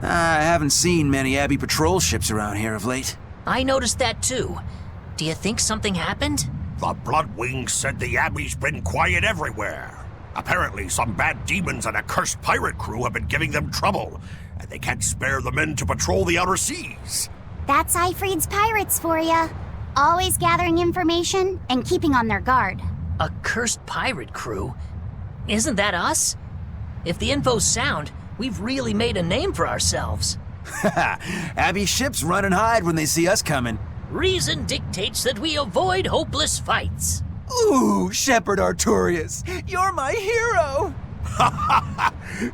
I haven't seen many Abbey patrol ships around here of late. I noticed that too. Do you think something happened? The Bloodwings said the Abbey's been quiet everywhere. Apparently, some bad demons and a cursed pirate crew have been giving them trouble, and they can't spare the men to patrol the outer seas. That's Eifried's pirates for ya. Always gathering information and keeping on their guard. A cursed pirate crew? Isn't that us? If the info's sound, we've really made a name for ourselves. Abbey ships run and hide when they see us coming. Reason dictates that we avoid hopeless fights. Ooh, Shepherd Artorius, you're my hero!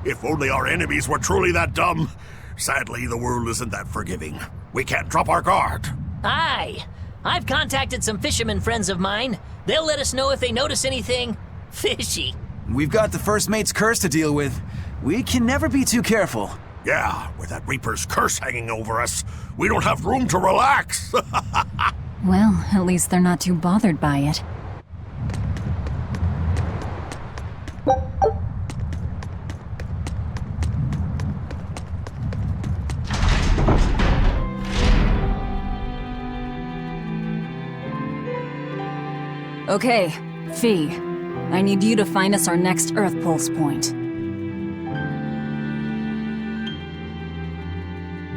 If only our enemies were truly that dumb. Sadly, the world isn't that forgiving. We can't drop our guard. Aye. I've contacted some fishermen friends of mine. They'll let us know if they notice anything fishy. We've got the First Mate's curse to deal with. We can never be too careful. Yeah, with that Reaper's curse hanging over us, we don't have room to relax. Well, at least they're not too bothered by it. Okay, Fee. I need you to find us our next Earth Pulse point.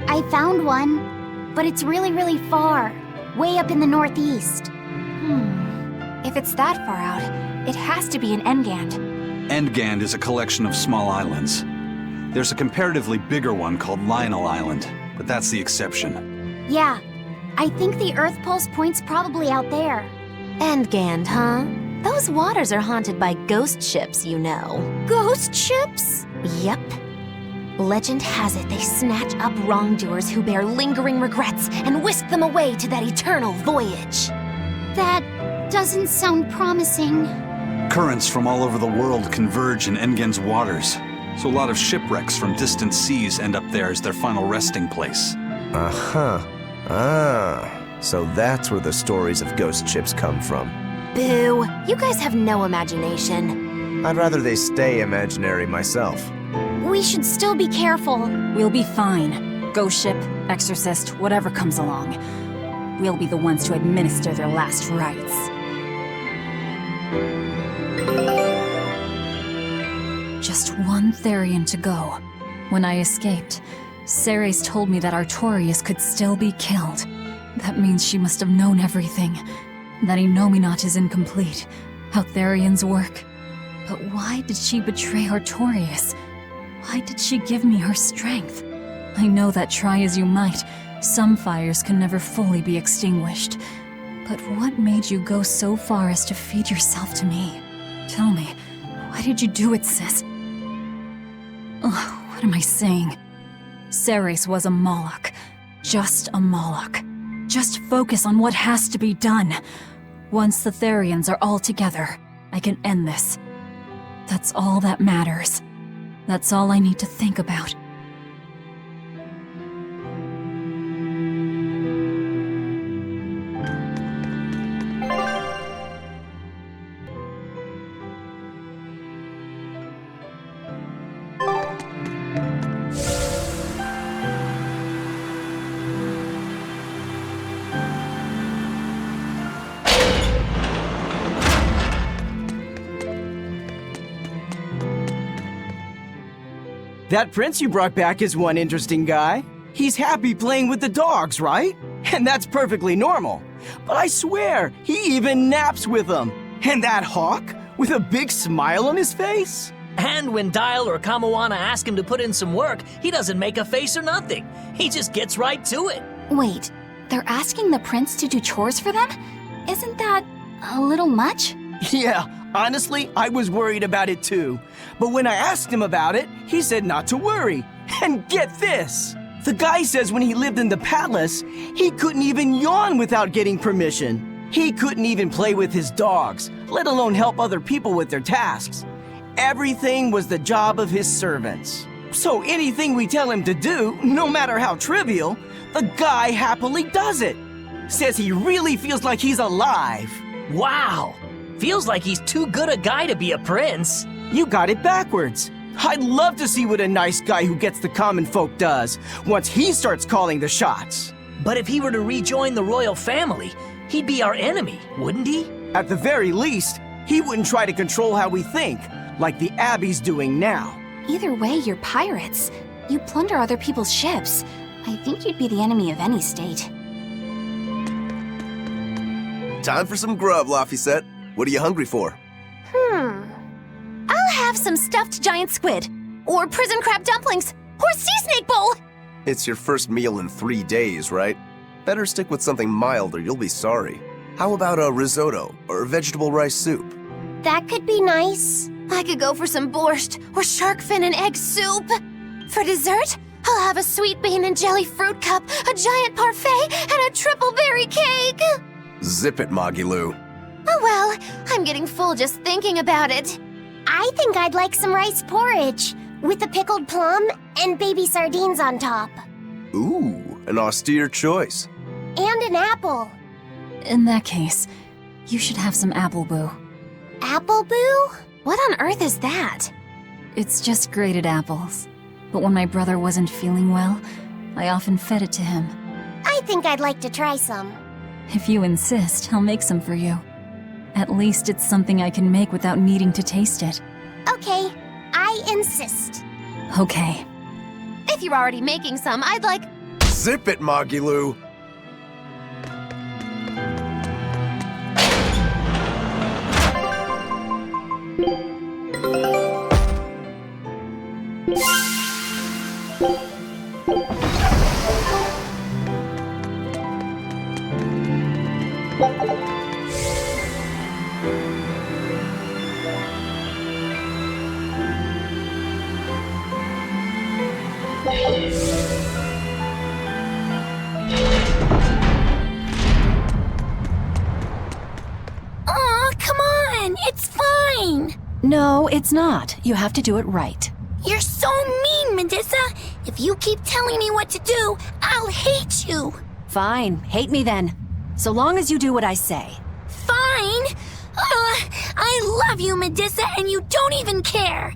I found one, but it's really far. Way up in the northeast. If it's that far out, it has to be in Engand. Engand is a collection of small islands. There's a comparatively bigger one called Lionel Island, but that's the exception. Yeah, I think the Earth Pulse point's probably out there. Engand, huh? Those waters are haunted by ghost ships, you know. Ghost ships? Yep. Legend has it they snatch up wrongdoers who bear lingering regrets and whisk them away to that eternal voyage. That doesn't sound promising. Currents from all over the world converge in Engand's waters, so a lot of shipwrecks from distant seas end up there as their final resting place. Uh-huh. So that's where the stories of ghost ships come from. Boo! You guys have no imagination. I'd rather they stay imaginary myself. We should still be careful. We'll be fine. Ghost ship, exorcist, whatever comes along. We'll be the ones to administer their last rites. Just one Therian to go. When I escaped, Ceres told me that Artorius could still be killed. That means she must have known everything. That Innominat is incomplete. How Therians work. But why did she betray Artorius? Why did she give me her strength? I know that try as you might, some fires can never fully be extinguished. But what made you go so far as to feed yourself to me? Tell me, why did you do it, sis? Ugh, what am I saying? Ceres was a Moloch. Just a Moloch. Just focus on what has to be done. Once the Therians are all together, I can end this. That's all that matters. That's all I need to think about. That prince you brought back is one interesting guy. He's happy playing with the dogs, right? And that's perfectly normal. But I swear, he even naps with them. And that hawk, with a big smile on his face? And when Dial or Kamawana ask him to put in some work, he doesn't make a face or nothing. He just gets right to it. Wait, they're asking the prince to do chores for them? Isn't that a little much? Yeah, honestly, I was worried about it too. But when I asked him about it, he said not to worry. And get this! The guy says when he lived in the palace, he couldn't even yawn without getting permission. He couldn't even play with his dogs, let alone help other people with their tasks. Everything was the job of his servants. So anything we tell him to do, no matter how trivial, the guy happily does it. Says he really feels like he's alive. Wow! Feels like he's too good a guy to be a prince. You got it backwards. I'd love to see what a nice guy who gets the common folk does once he starts calling the shots. But if he were to rejoin the royal family, he'd be our enemy, wouldn't he? At the very least, he wouldn't try to control how we think, like the Abbey's doing now. Either way, you're pirates. You plunder other people's ships. I think you'd be the enemy of any state. Time for some grub, Laphicet. What are you hungry for? I'll have some stuffed giant squid, or prison crab dumplings, or sea snake bowl. It's your first meal in 3 days, right? Better stick with something mild or you'll be sorry. How about a risotto or vegetable rice soup? That could be nice. I could go for some borscht or shark fin and egg soup. For dessert, I'll have a sweet bean and jelly fruit cup, a giant parfait, and a triple berry cake. Zip it, Magilou. Oh well, I'm getting full just thinking about it. I think I'd like some rice porridge with a pickled plum and baby sardines on top. Ooh, an austere choice. And an apple. In that case, you should have some apple boo. Apple boo? What on earth is that? It's just grated apples. But when my brother wasn't feeling well, I often fed it to him. I think I'd like to try some. If you insist, I'll make some for you. At least it's something I can make without needing to taste it. Okay, I insist. Okay. If you're already making some, I'd like... Zip it, Magilou. Aw, come on! It's fine! No, it's not. You have to do it right. You're so mean, Medusa! If you keep telling me what to do, I'll hate you! Fine, hate me then. So long as you do what I say. Fine! I love you, Medusa, and you don't even care!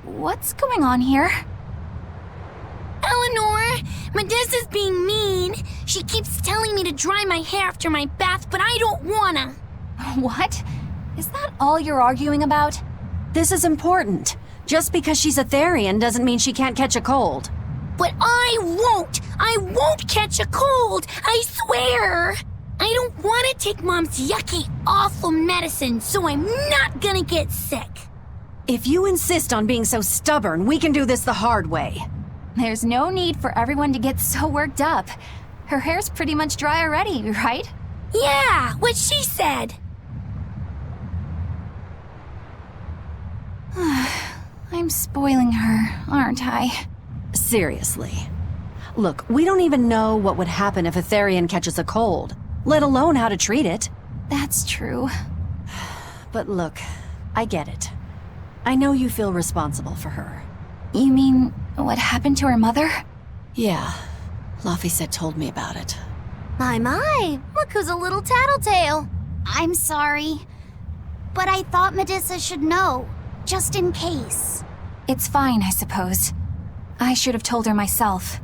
What's going on here? Eleanor, Medusa's being mean. She keeps telling me to dry my hair after my bath, but I don't wanna. What? Is that all you're arguing about? This is important. Just because she's a Therian doesn't mean she can't catch a cold. But I won't! I won't catch a cold! I swear! I don't want to take Mom's yucky, awful medicine, so I'm not gonna get sick. If you insist on being so stubborn, we can do this the hard way. There's no need for everyone to get so worked up. Her hair's pretty much dry already, right? Yeah, what she said. I'm spoiling her, aren't I? Seriously. Look, we don't even know what would happen if a Therian catches a cold, let alone how to treat it. That's true. But look, I get it. I know you feel responsible for her. You mean what happened to her mother? Yeah, Laphicet told me about it. My, look who's a little tattletale. I'm sorry, but I thought Medusa should know, just in case. It's fine, I suppose. I should have told her myself.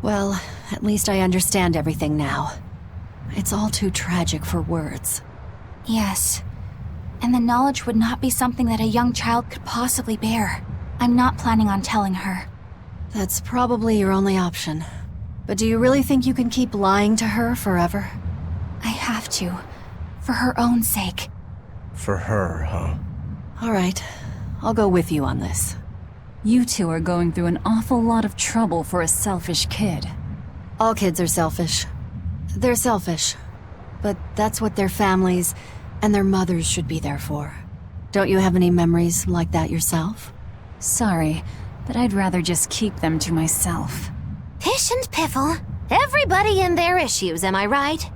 Well, at least I understand everything now. It's all too tragic for words. Yes. And the knowledge would not be something that a young child could possibly bear. I'm not planning on telling her. That's probably your only option. But do you really think you can keep lying to her forever? I have to. For her own sake. For her, huh? All right. I'll go with you on this. You two are going through an awful lot of trouble for a selfish kid. All kids are selfish. They're selfish. But that's what their families and their mothers should be there for. Don't you have any memories like that yourself? Sorry, but I'd rather just keep them to myself. Pish and piffle. Everybody and their issues, am I right?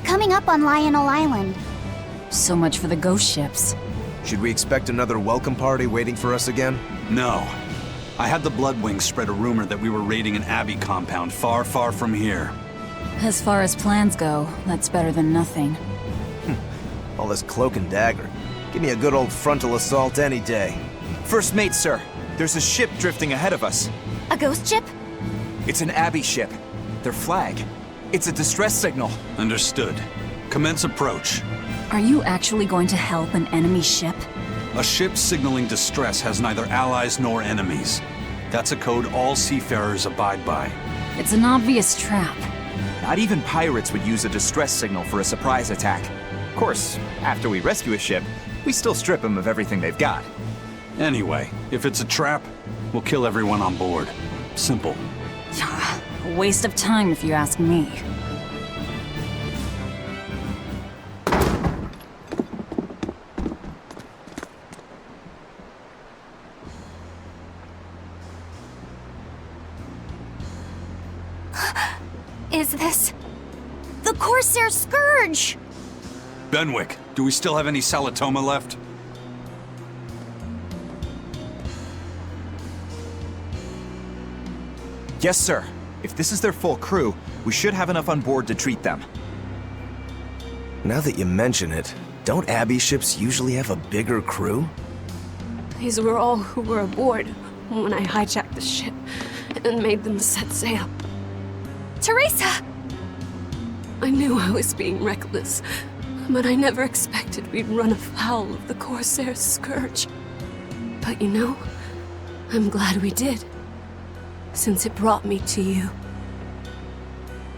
We're coming up on Lionel Island. So much for the ghost ships. Should we expect another welcome party waiting for us again? No. I had the Bloodwings spread a rumor that we were raiding an abbey compound far, far from here. As far as plans go, that's better than nothing. All this cloak and dagger. Give me a good old frontal assault any day. First mate, sir. There's a ship drifting ahead of us. A ghost ship? It's an abbey ship. Their flag. It's a distress signal. Understood. Commence approach. Are you actually going to help an enemy ship? A ship signaling distress has neither allies nor enemies. That's a code all seafarers abide by. It's an obvious trap. Not even pirates would use a distress signal for a surprise attack. Of course, after we rescue a ship, we still strip them of everything they've got. Anyway, if it's a trap, we'll kill everyone on board. Simple. A waste of time if you ask me. Is this... The Corsair Scourge! Benwick, do we still have any Salatoma left? Yes, sir. If this is their full crew, we should have enough on board to treat them. Now that you mention it, don't abbey ships usually have a bigger crew? These were all who were aboard when I hijacked the ship and made them set sail. Teresa! I knew I was being reckless, but I never expected we'd run afoul of the Corsair Scourge. But you know, I'm glad we did, since it brought me to you.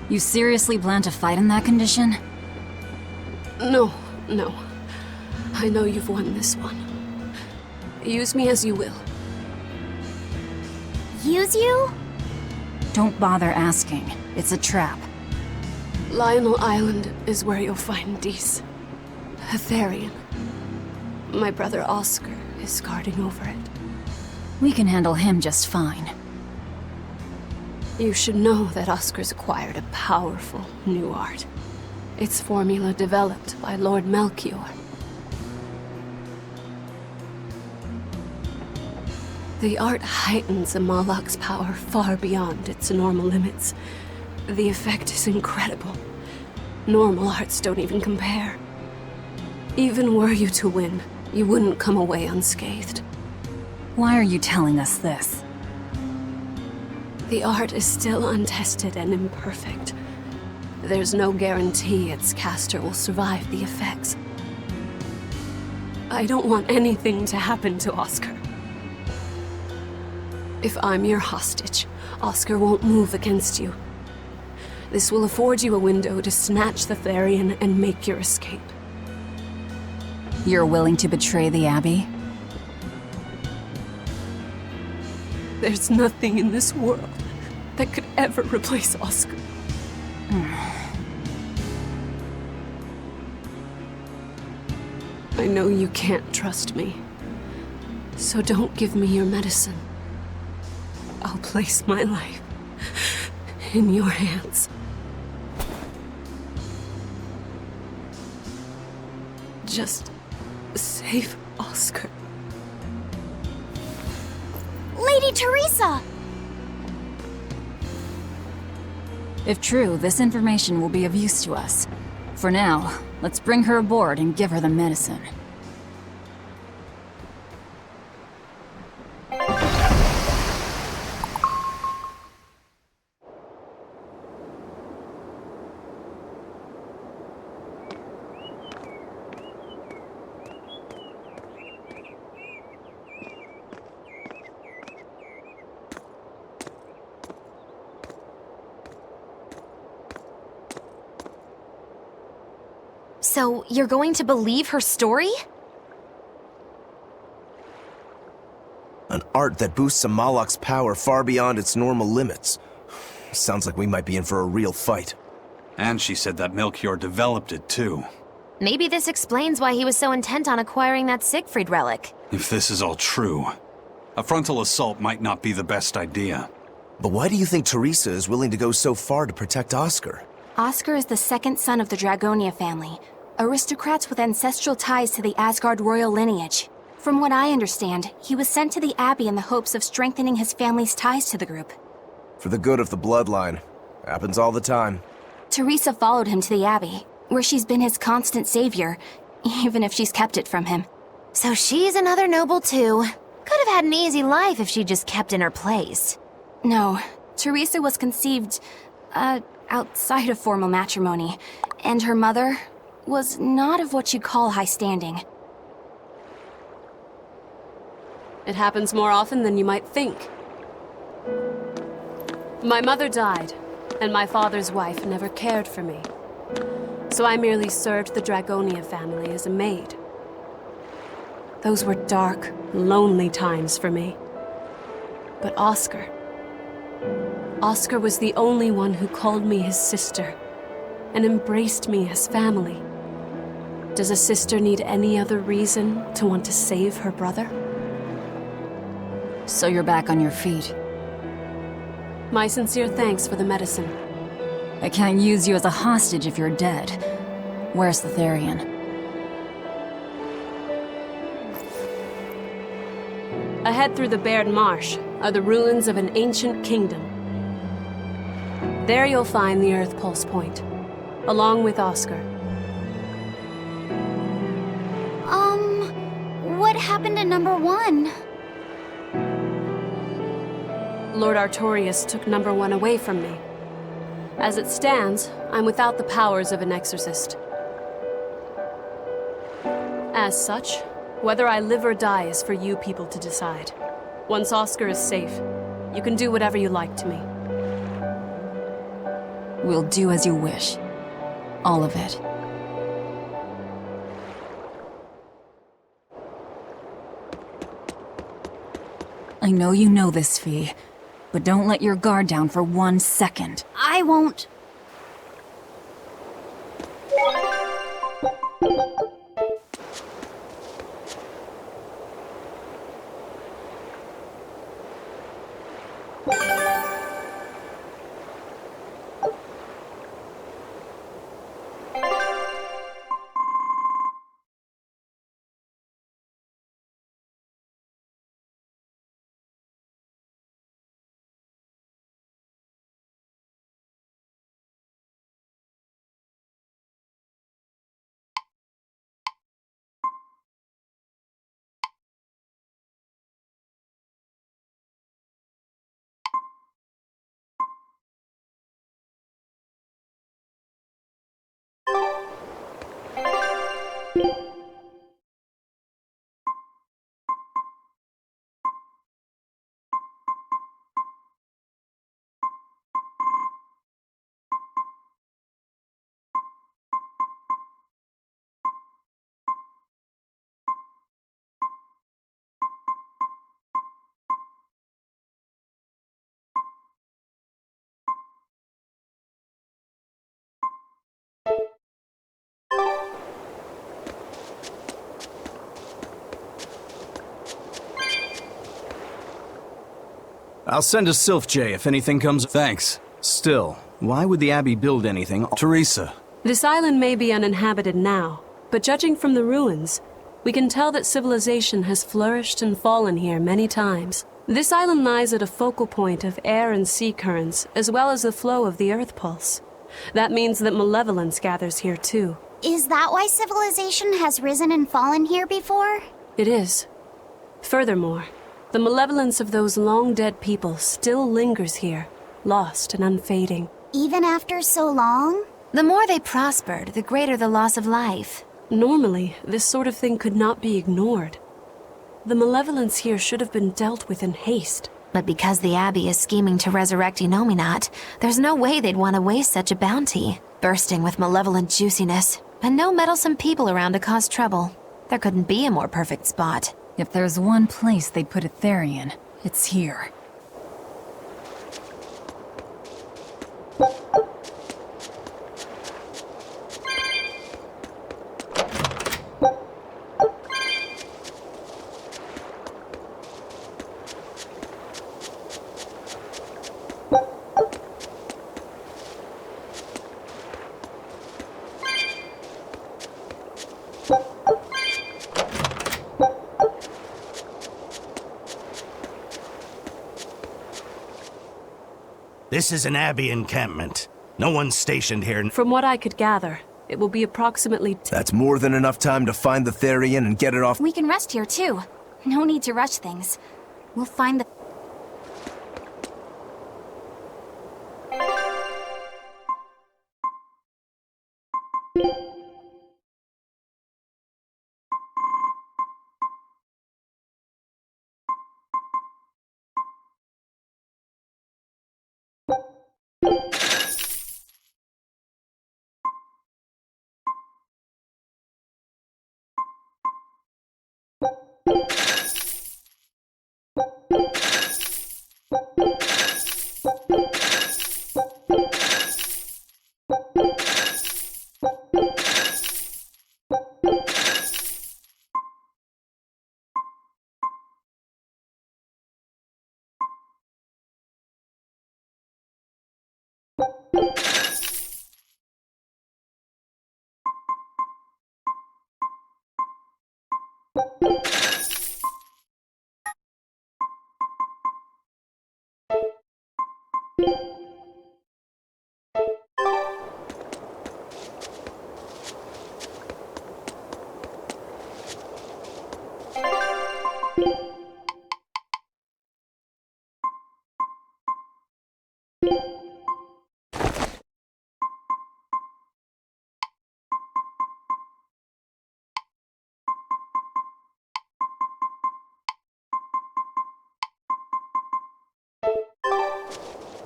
You seriously plan to fight in that condition? No. I know you've won this one. Use me as you will. Use you? Don't bother asking. It's a trap. Lionel Island is where you'll find Dees. A Therian. My brother Oscar is guarding over it. We can handle him just fine. You should know that Oscar's acquired a powerful new art. Its formula developed by Lord Melchior. The art heightens a Moloch's power far beyond its normal limits. The effect is incredible. Normal arts don't even compare. Even were you to win, you wouldn't come away unscathed. Why are you telling us this? The art is still untested and imperfect. There's no guarantee its caster will survive the effects. I don't want anything to happen to Oscar. If I'm your hostage, Oscar won't move against you. This will afford you a window to snatch the Therian and make your escape. You're willing to betray the Abbey? There's nothing in this world that could ever replace Oscar. I know you can't trust me, so don't give me your medicine. I'll place my life in your hands. Just save Oscar. Lady Teresa! If true, this information will be of use to us. For now, let's bring her aboard and give her the medicine. So, you're going to believe her story? An art that boosts a Moloch's power far beyond its normal limits. Sounds like we might be in for a real fight. And she said that Melchior developed it, too. Maybe this explains why he was so intent on acquiring that Siegfried relic. If this is all true, a frontal assault might not be the best idea. But why do you think Teresa is willing to go so far to protect Oscar? Oscar is the second son of the Dragonia family, aristocrats with ancestral ties to the Asgard royal lineage. From what I understand, he was sent to the Abbey in the hopes of strengthening his family's ties to the group. For the good of the bloodline. Happens all the time. Teresa followed him to the Abbey, where she's been his constant savior, even if she's kept it from him. So she's another noble too. Could have had an easy life if she just kept in her place. No, Teresa was conceived, outside of formal matrimony, and her mother was not of what you'd call high standing. It happens more often than you might think. My mother died, and my father's wife never cared for me. So I merely served the Dragonia family as a maid. Those were dark, lonely times for me. But Oscar was the only one who called me his sister and embraced me as family. Does a sister need any other reason to want to save her brother? So you're back on your feet. My sincere thanks for the medicine. I can't use you as a hostage if you're dead. Where's the Therian? Ahead through the bared marsh are the ruins of an ancient kingdom. There you'll find the Earth Pulse Point, along with Oscar. What happened to number 1? Lord Artorius took number 1 away from me. As it stands, I'm without the powers of an exorcist. As such, whether I live or die is for you people to decide. Once Oscar is safe, you can do whatever you like to me. We'll do as you wish. All of it. I know you know this, Fee, but don't let your guard down for 1 second. I won't. I'll send a Sylph J if anything comes. Thanks. Still, why would the Abbey build anything? Teresa. This island may be uninhabited now, but judging from the ruins, we can tell that civilization has flourished and fallen here many times. This island lies at a focal point of air and sea currents, as well as the flow of the Earth Pulse. That means that malevolence gathers here too. Is that why civilization has risen and fallen here before? It is. Furthermore, the malevolence of those long-dead people still lingers here, lost and unfading. Even after so long? The more they prospered, the greater the loss of life. Normally, this sort of thing could not be ignored. The malevolence here should have been dealt with in haste. But because the Abbey is scheming to resurrect Inominat, there's no way they'd want to waste such a bounty. Bursting with malevolent juiciness, and no meddlesome people around to cause trouble. There couldn't be a more perfect spot. If there's one place they'd put a Therian, it's here. This is an Abbey encampment. No one's stationed here. From what I could gather, it will be approximately... That's more than enough time to find the Therian and get it off. We can rest here too. No need to rush things. We'll find the...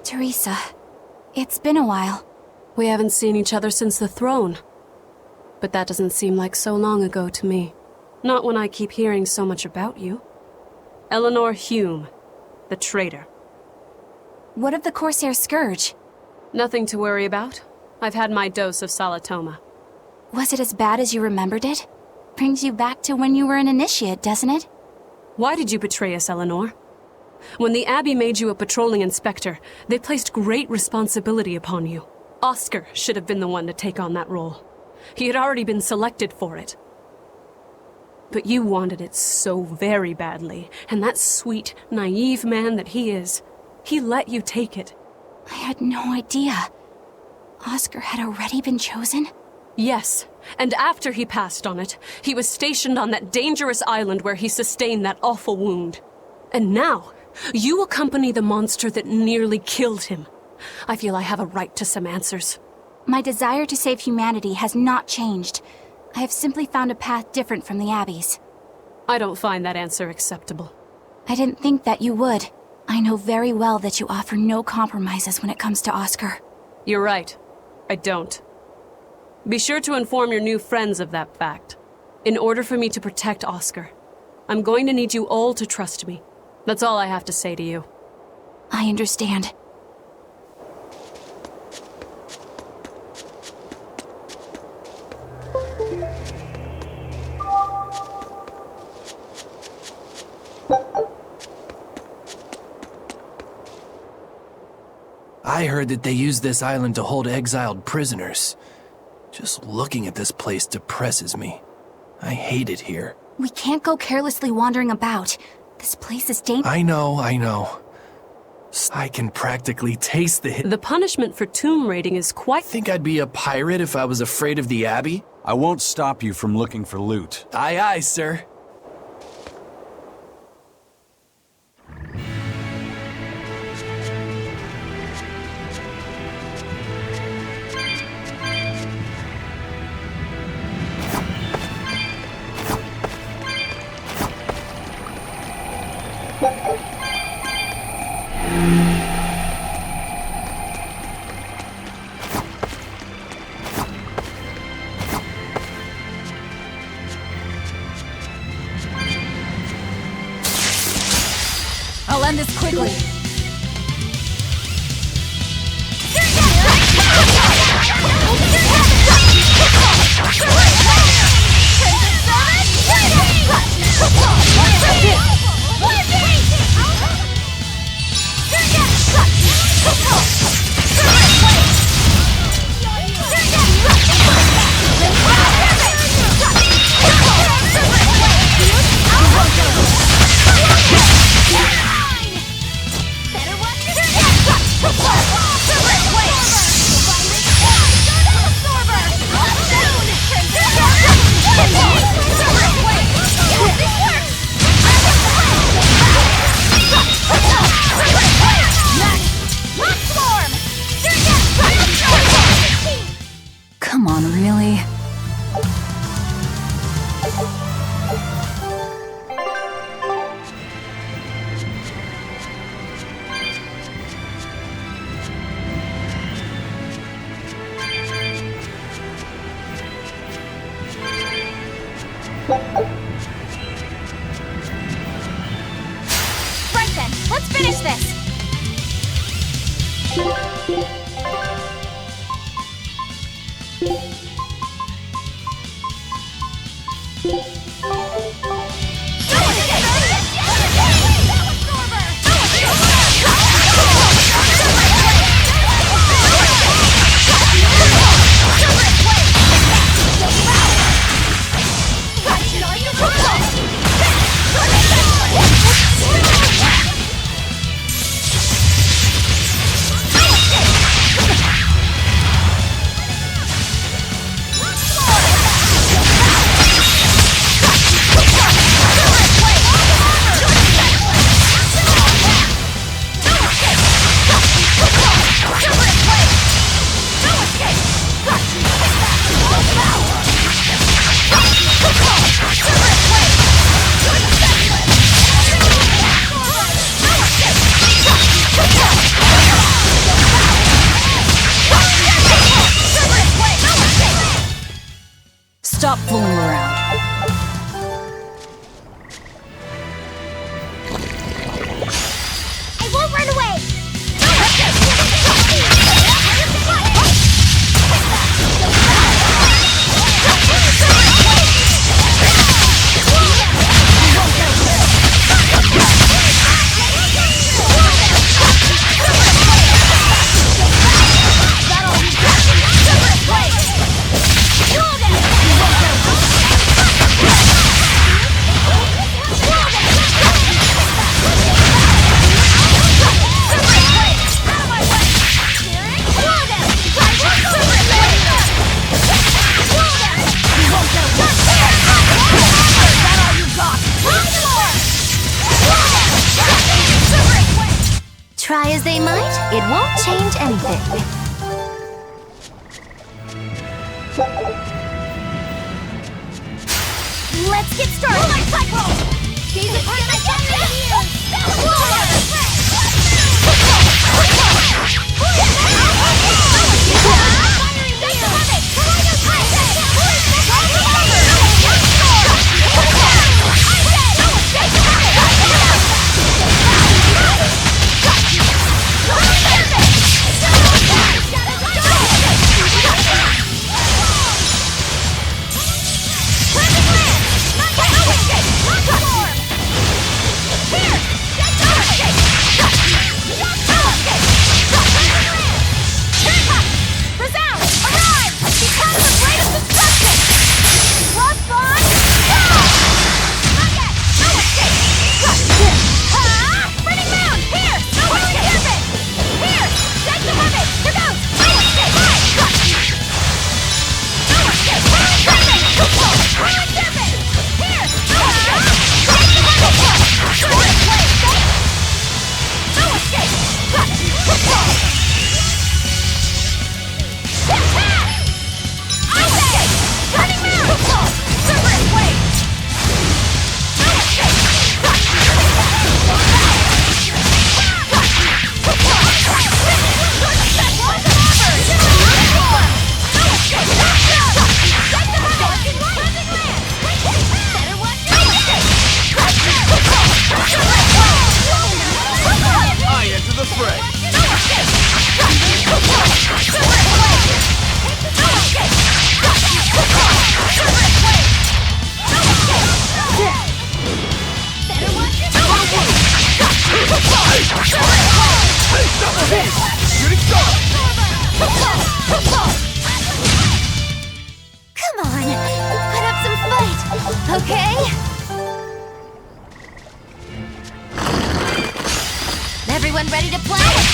Teresa, it's been a while. We haven't seen each other since the throne. But that doesn't seem like so long ago to me. Not when I keep hearing so much about you. Eleanor Hume, the traitor. What of the Corsair Scourge? Nothing to worry about. I've had my dose of Salatoma. Was it as bad as you remembered it? Brings you back to when you were an initiate, doesn't it? Why did you betray us, Eleanor? When the Abbey made you a patrolling inspector, they placed great responsibility upon you. Oscar should have been the one to take on that role. He had already been selected for it. But you wanted it so very badly, and that sweet, naive man that he is, he let you take it. I had no idea. Oscar had already been chosen? Yes, and after he passed on it, he was stationed on that dangerous island where he sustained that awful wound. And now, you accompany the monster that nearly killed him. I feel I have a right to some answers. My desire to save humanity has not changed. I have simply found a path different from the Abbey's. I don't find that answer acceptable. I didn't think that you would. I know very well that you offer no compromises when it comes to Oscar. You're right. I don't. Be sure to inform your new friends of that fact. In order for me to protect Oscar, I'm going to need you all to trust me. That's all I have to say to you. I understand. I heard that they use this island to hold exiled prisoners. Just looking at this place depresses me. I hate it here. We can't go carelessly wandering about. This place is dangerous. I know. I can practically taste The punishment for tomb raiding is quite... Think I'd be a pirate if I was afraid of the Abbey? I won't stop you from looking for loot. Aye, aye, sir. I'll end this quickly. Better watch your step! Let's finish this! Stop fooling around. I won't run away! Try as they might, it won't change anything. Let's get started! Roller cycle! These are part of my Come on, put up some fight, okay? Everyone ready to play?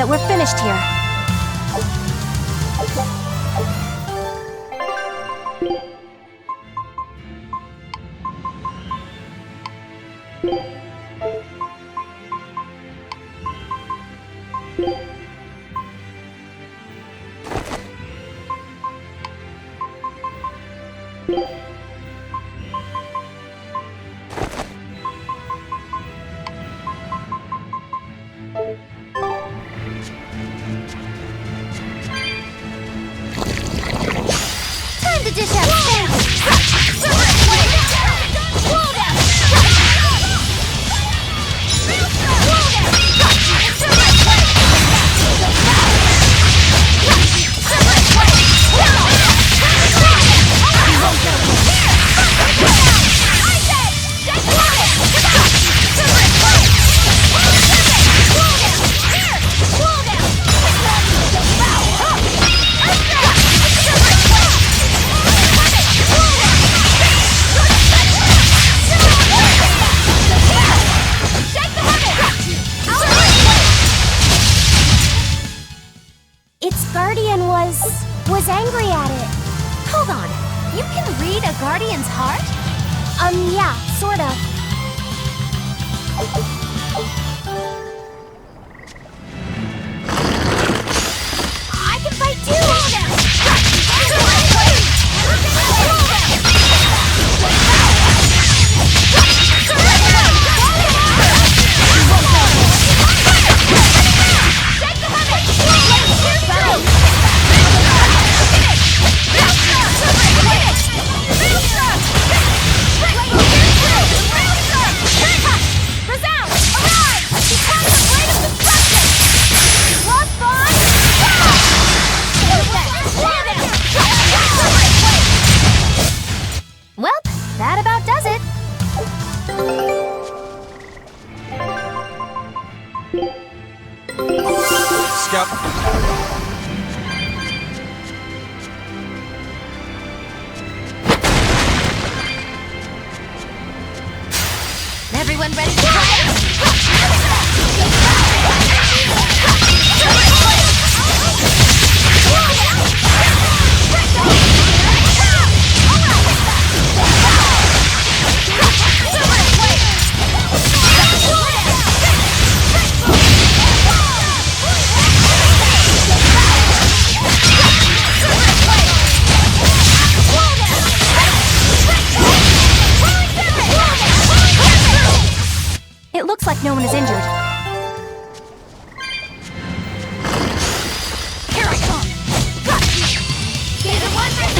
that we're finished here. Time to dish out was angry at it. Hold on. You can read a Guardian's heart? Yeah, sort of. I can fight too! Well, that about does it. Scout. Everyone ready to fight? It looks like no one is injured. Here I come! Be the one for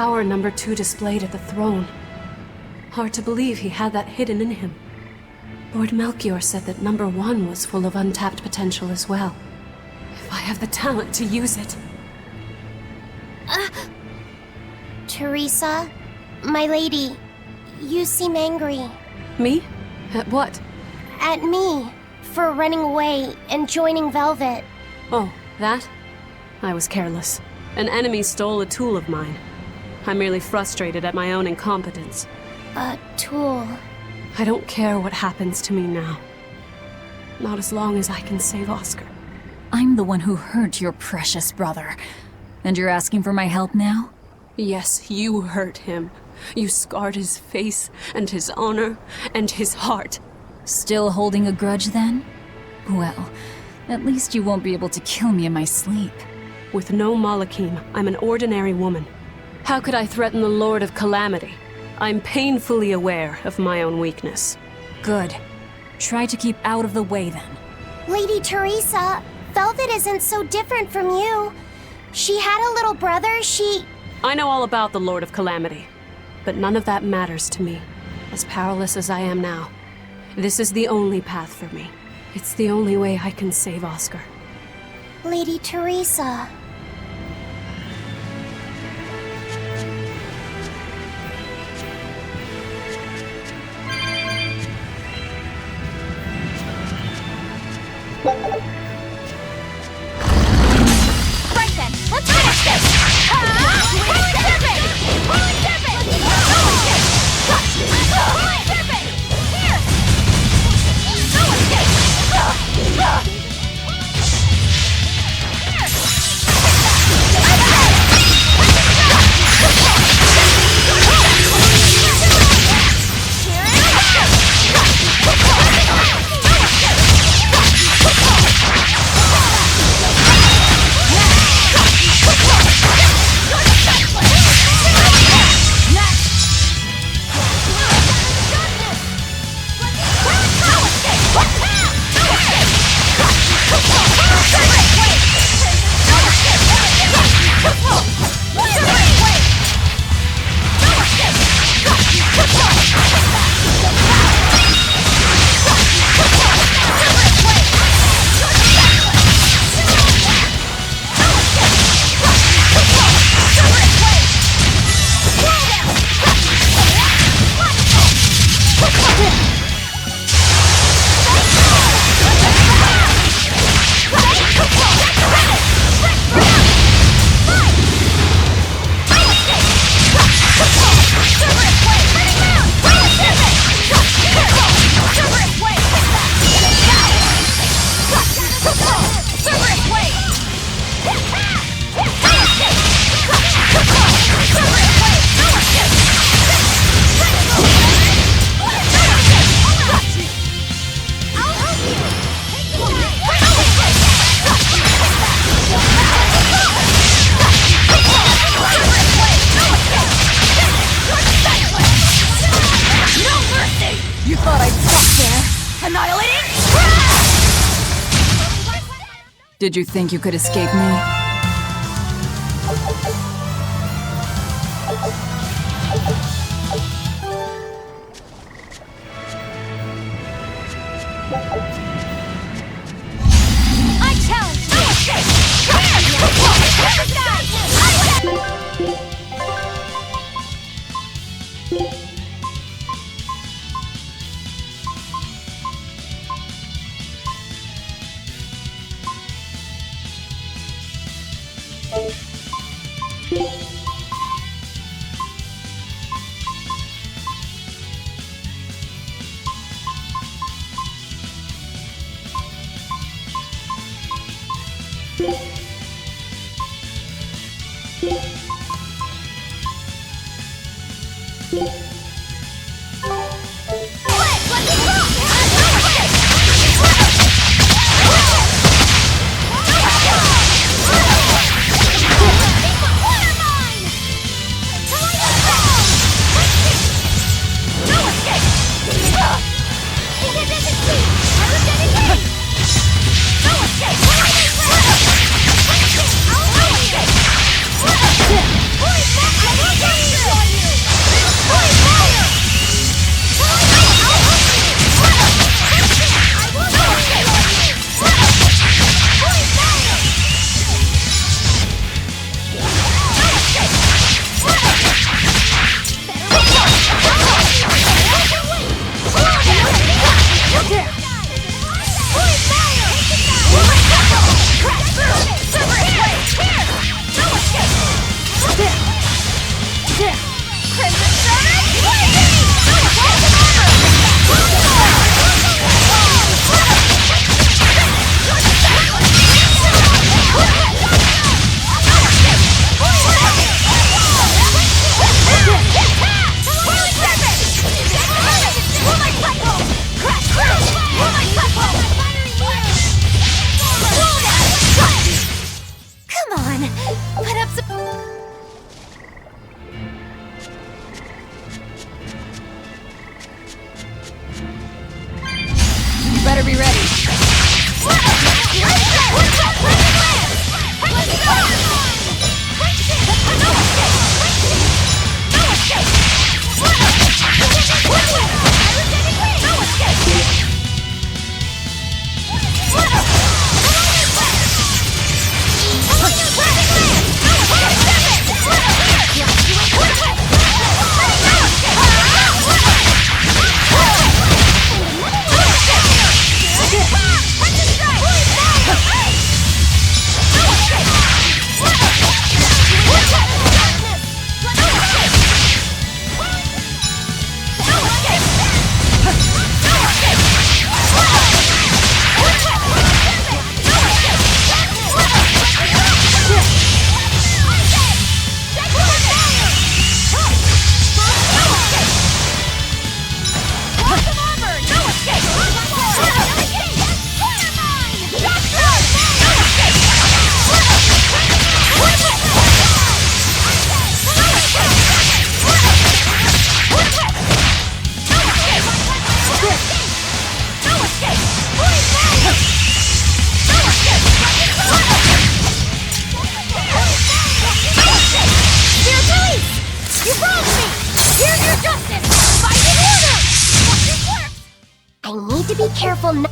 power number 2 displayed at the throne. Hard to believe he had that hidden in him. Lord Melchior said that number 1 was full of untapped potential as well. If I have the talent to use it. Teresa, my lady, you seem angry. Me? At what? At me, for running away and joining Velvet. Oh, that? I was careless. An enemy stole a tool of mine. I'm merely frustrated at my own incompetence. A tool? I don't care what happens to me now. Not as long as I can save Oscar. I'm the one who hurt your precious brother. And you're asking for my help now? Yes, you hurt him. You scarred his face, and his honor, and his heart. Still holding a grudge then? Well, at least you won't be able to kill me in my sleep. With no Malachim, I'm an ordinary woman. How could I threaten the Lord of Calamity? I'm painfully aware of my own weakness. Good. Try to keep out of the way then. Lady Teresa, Velvet isn't so different from you. She had a little brother, I know all about the Lord of Calamity, but none of that matters to me. As powerless as I am now, this is the only path for me. It's the only way I can save Oscar. Lady Teresa. Right then, let's finish this! Did you think you could escape me? I challenge you! better be ready. Careful now.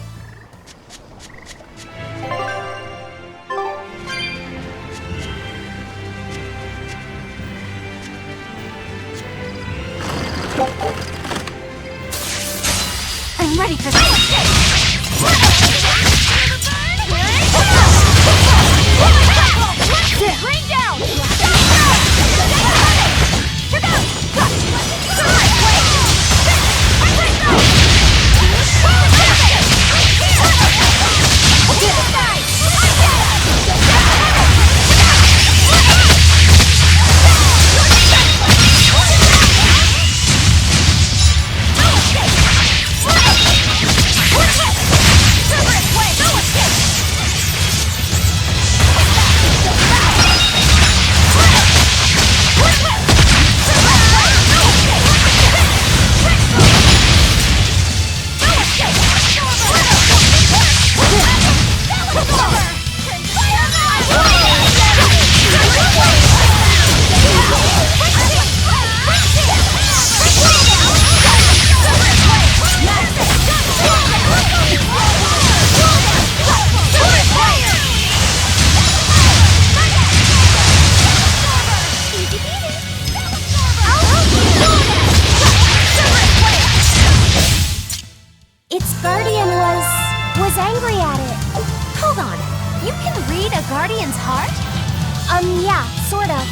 I'm ready for this. Rain down! Yeah, sort of.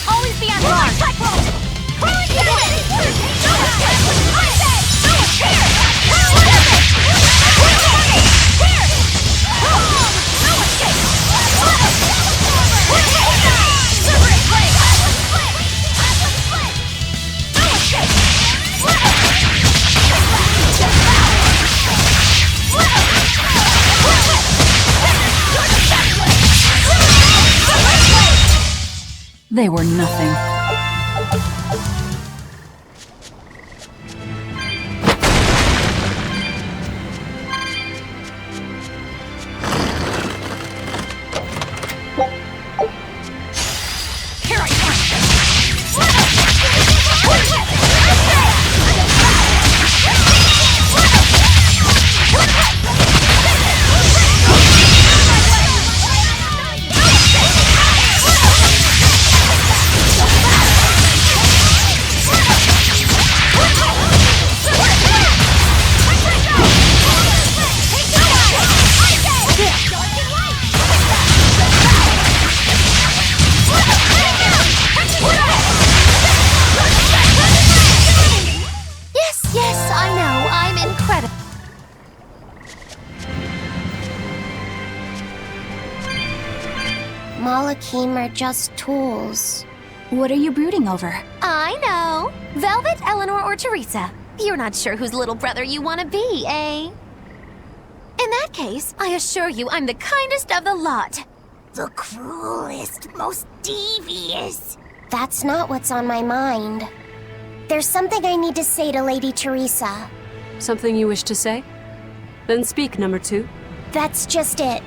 Always be on guard! They were nothing. Malakim are just tools. What are you brooding over? I know. Velvet, Eleanor, or Teresa? You're not sure whose little brother you want to be, eh? In that case, I assure you I'm the kindest of the lot. The cruelest, most devious. That's not what's on my mind. There's something I need to say to Lady Teresa. Something you wish to say? Then speak, number 2. That's just it.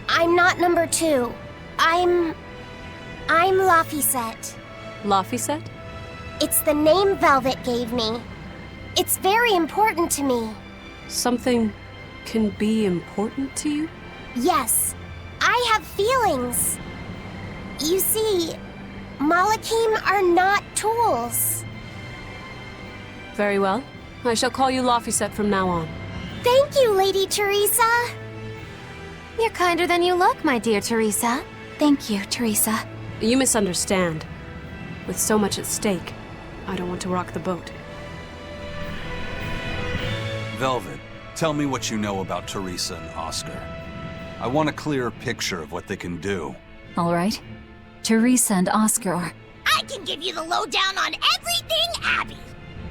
I'm not number 2. I'm Laphicet. Laphicet? It's the name Velvet gave me. It's very important to me. Something can be important to you? Yes, I have feelings. You see, Malakim are not tools. Very well. I shall call you Laphicet from now on. Thank you, Lady Teresa. You're kinder than you look, my dear Teresa. Thank you, Teresa. You misunderstand. With so much at stake, I don't want to rock the boat. Velvet, tell me what you know about Teresa and Oscar. I want a clear picture of what they can do. All right. Teresa and Oscar are... I can give you the lowdown on everything Abby.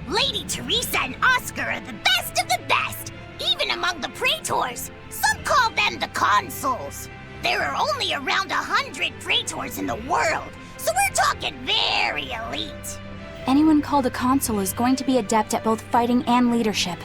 Lady Teresa and Oscar are the best of the best, even among the praetors. Some call them the consuls. There are only around 100 praetors in the world, so we're talking very elite. Anyone called a consul is going to be adept at both fighting and leadership.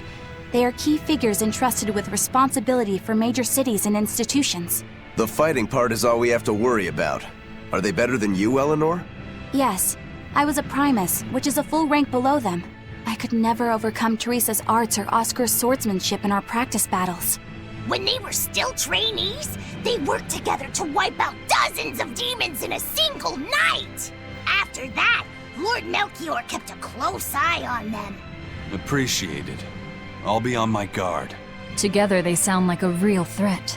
They are key figures entrusted with responsibility for major cities and institutions. The fighting part is all we have to worry about. Are they better than you, Eleanor? Yes. I was a primus, which is a full rank below them. I could never overcome Teresa's arts or Oscar's swordsmanship in our practice battles. When they were still trainees, they worked together to wipe out dozens of demons in a single night. After that, Lord Melchior kept a close eye on them. Appreciated. I'll be on my guard. Together they sound like a real threat.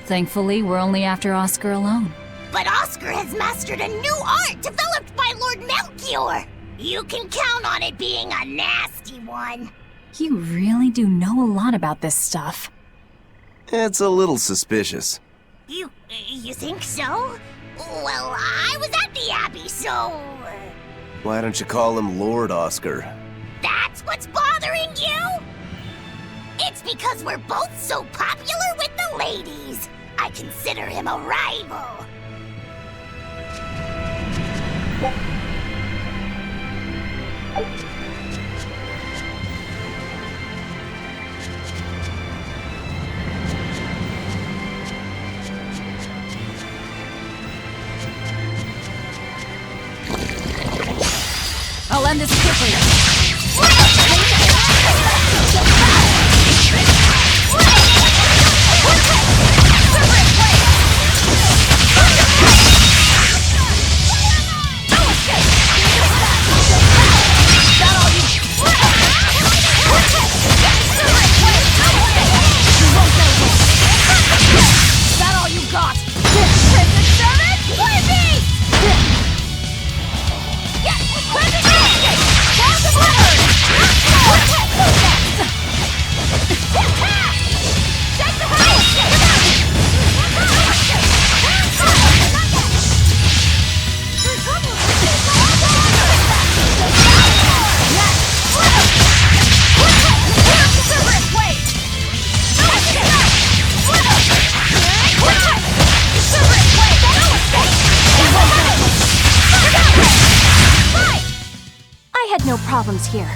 Thankfully, we're only after Oscar alone. But Oscar has mastered a new art developed by Lord Melchior. You can count on it being a nasty one. You really do know a lot about this stuff. It's a little suspicious. You think so? Well, I was at the Abbey, so... Why don't you call him Lord Oscar? That's what's bothering you? It's because we're both so popular with the ladies. I consider him a rival. I'll end this quickly. No problems here.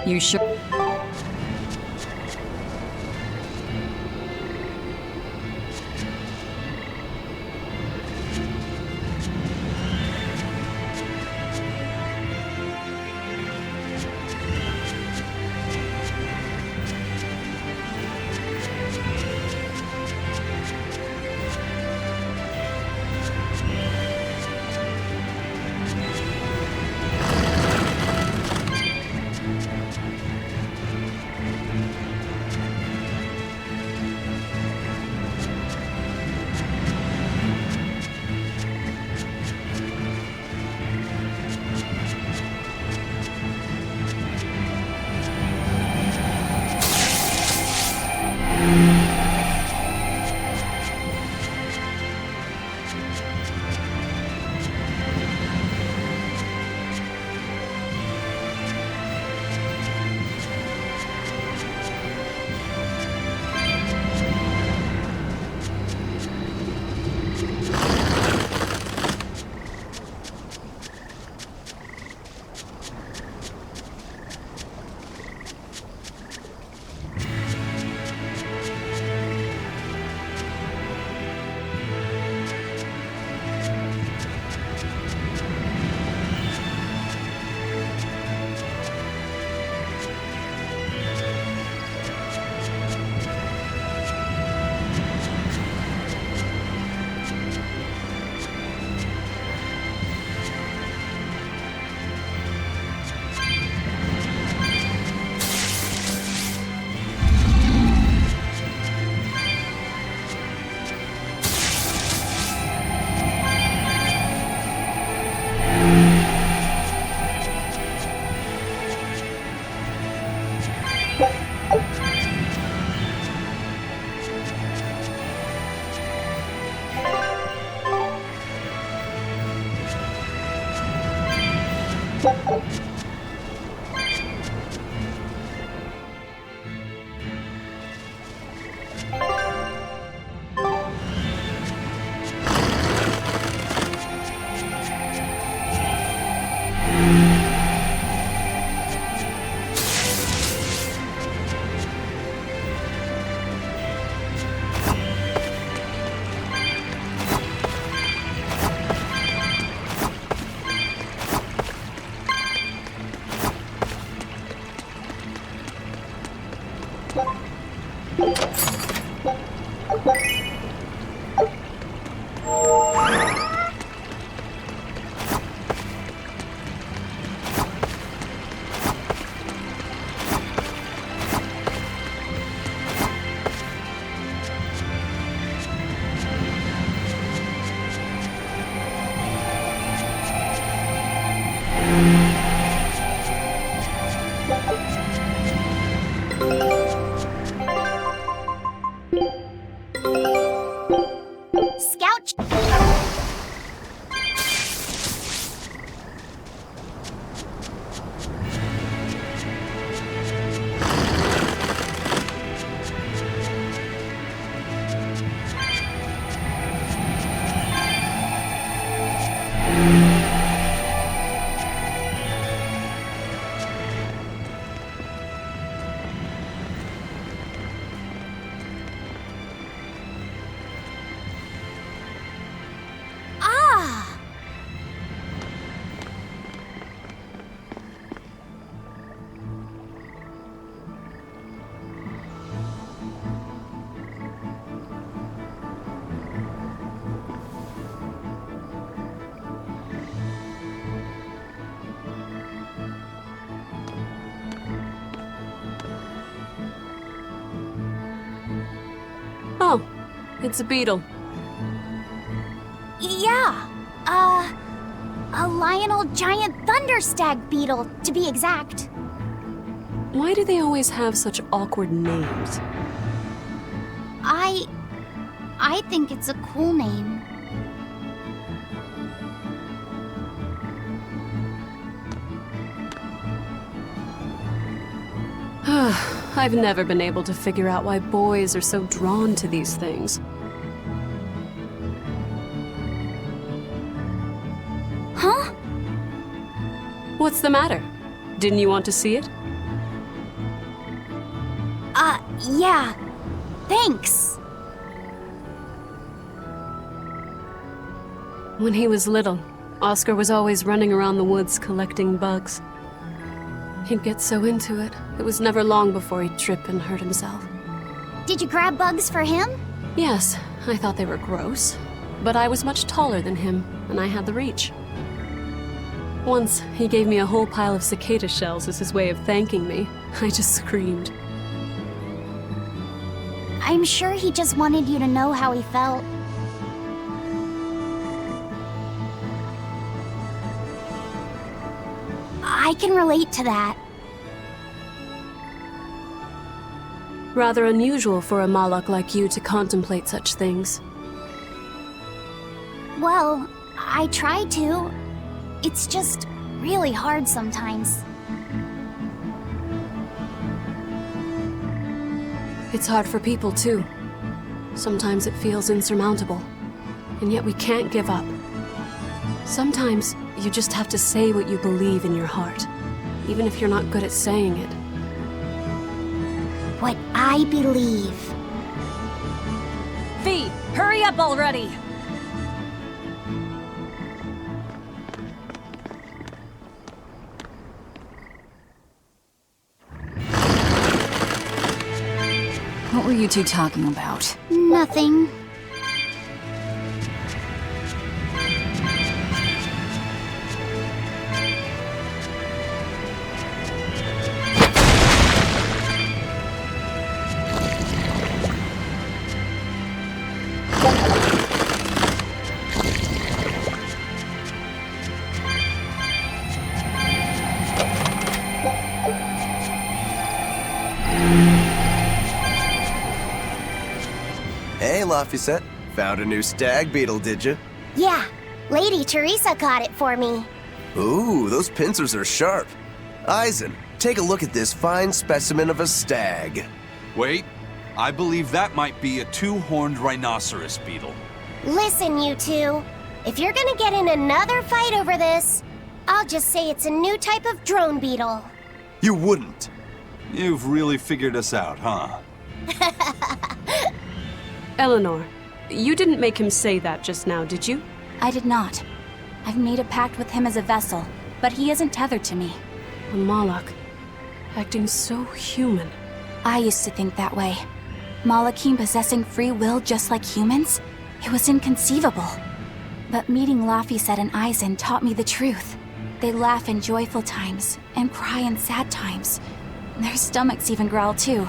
You sure? It's a beetle. Yeah. A Lionel giant thunderstag beetle, to be exact. Why do they always have such awkward names? I think it's a cool name. I've never been able to figure out why boys are so drawn to these things. Huh? What's the matter? Didn't you want to see it? Yeah. Thanks. When he was little, Oscar was always running around the woods collecting bugs. He'd get so into it, it was never long before he'd trip and hurt himself. Did you grab bugs for him? Yes, I thought they were gross, but I was much taller than him, and I had the reach. Once, he gave me a whole pile of cicada shells as his way of thanking me. I just screamed. I'm sure he just wanted you to know how he felt. I can relate to that. Rather unusual for a Malak like you to contemplate such things. Well, I try to. It's just really hard sometimes. It's hard for people, too. Sometimes it feels insurmountable. And yet we can't give up. Sometimes you just have to say what you believe in your heart, even if you're not good at saying it. What I believe. Fee, hurry up already! What were you two talking about? Nothing. Hey, Laphicet. Found a new stag beetle, did you? Yeah, Lady Teresa caught it for me. Ooh, those pincers are sharp. Eisen, take a look at this fine specimen of a stag. Wait, I believe that might be a two-horned rhinoceros beetle. Listen, you two. If you're gonna get in another fight over this, I'll just say it's a new type of drone beetle. You wouldn't. You've really figured us out, huh? Eleanor, you didn't make him say that just now, did you? I did not. I've made a pact with him as a vessel, but he isn't tethered to me. A Malak, acting so human. I used to think that way. Malakim possessing free will just like humans? It was inconceivable. But meeting Laphicet and Eisen taught me the truth. They laugh in joyful times, and cry in sad times. Their stomachs even growl too.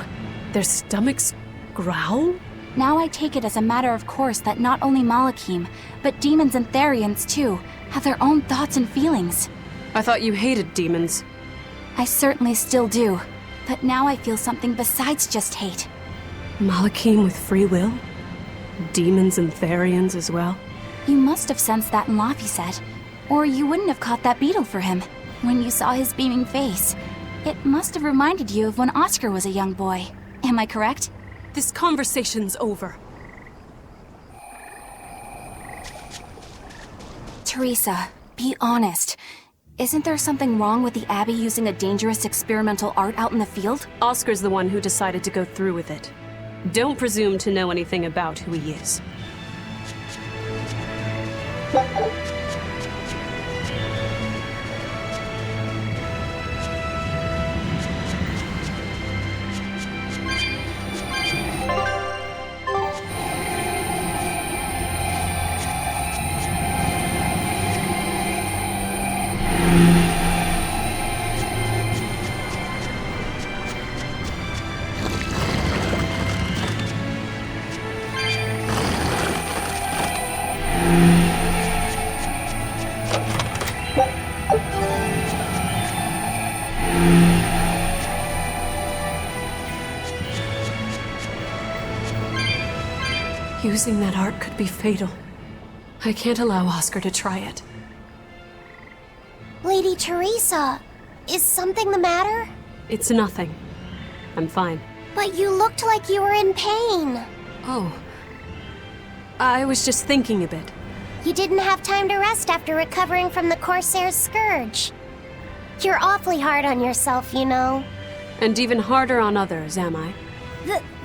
Their stomachs growl? Now I take it as a matter of course that not only Malakim, but demons and Therians too, have their own thoughts and feelings. I thought you hated demons. I certainly still do, but now I feel something besides just hate. Malakim with free will? Demons and Therians as well? You must have sensed that in Laphicet, or you wouldn't have caught that beetle for him. When you saw his beaming face, it must have reminded you of when Oscar was a young boy. Am I correct? This conversation's over. Teresa, be honest. Isn't there something wrong with the Abbey using a dangerous experimental art out in the field? Oscar's the one who decided to go through with it. Don't presume to know anything about who he is. Using that art could be fatal. I can't allow Oscar to try it. Lady Teresa, is something the matter? It's nothing. I'm fine. But you looked like you were in pain. Oh. I was just thinking a bit. You didn't have time to rest after recovering from the Corsair's scourge. You're awfully hard on yourself, you know. And even harder on others, am I?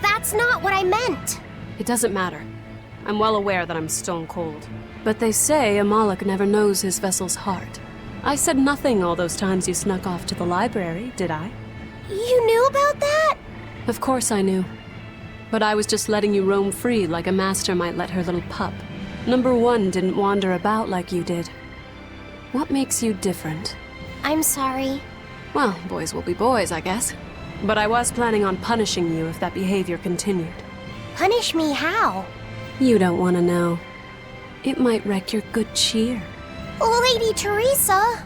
That's not what I meant. It doesn't matter. I'm well aware that I'm stone cold. But they say a Moloch never knows his vessel's heart. I said nothing all those times you snuck off to the library, did I? You knew about that? Of course I knew. But I was just letting you roam free like a master might let her little pup. Number one didn't wander about like you did. What makes you different? I'm sorry. Well, boys will be boys, I guess. But I was planning on punishing you if that behavior continued. Punish me how? You don't want to know. It might wreck your good cheer. Lady Teresa!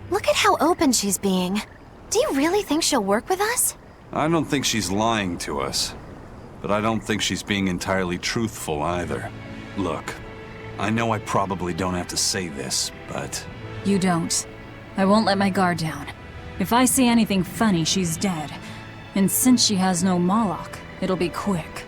Look at how open she's being. Do you really think she'll work with us? I don't think she's lying to us. But I don't think she's being entirely truthful either. Look, I know I probably don't have to say this, but... You don't. I won't let my guard down. If I see anything funny, she's dead. And since she has no Moloch, it'll be quick.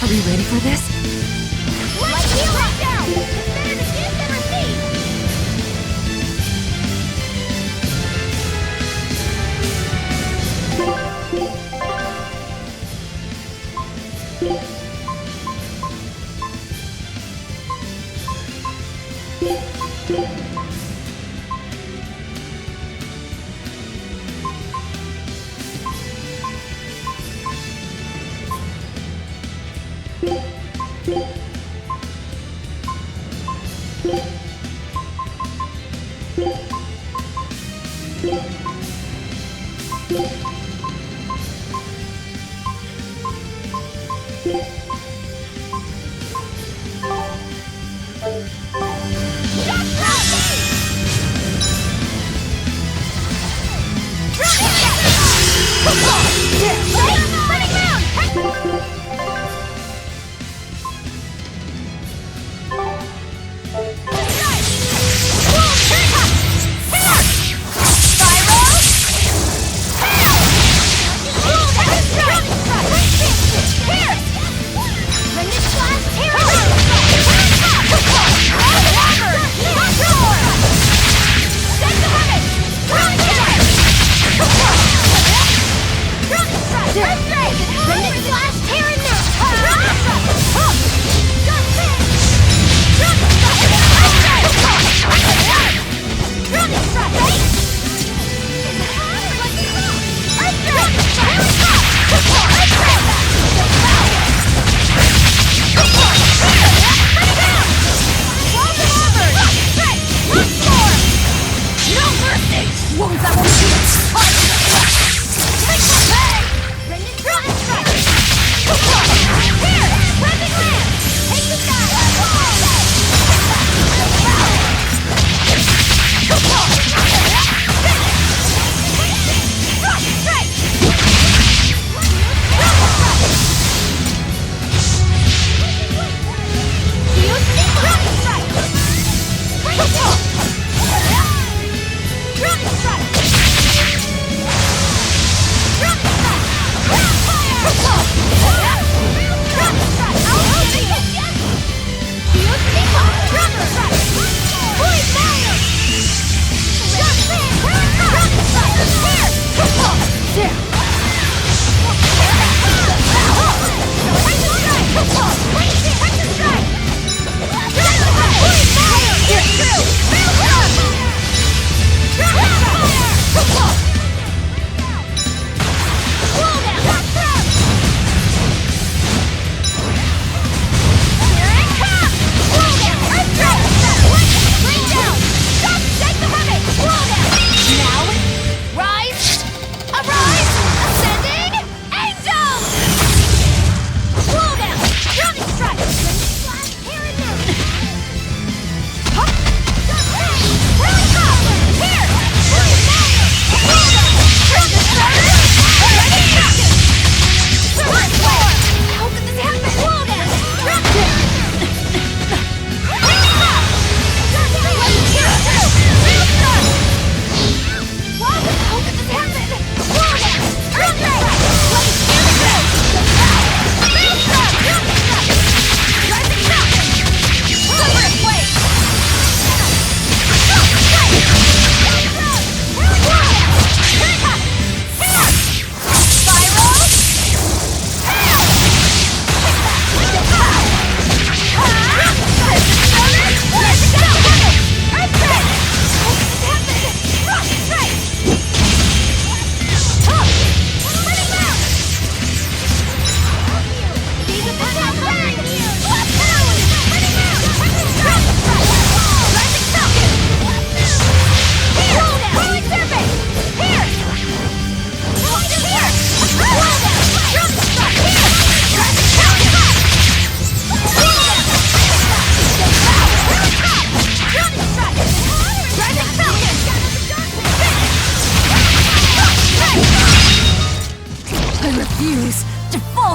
Are we ready for this? Let's heal right now! It's better to give than receive!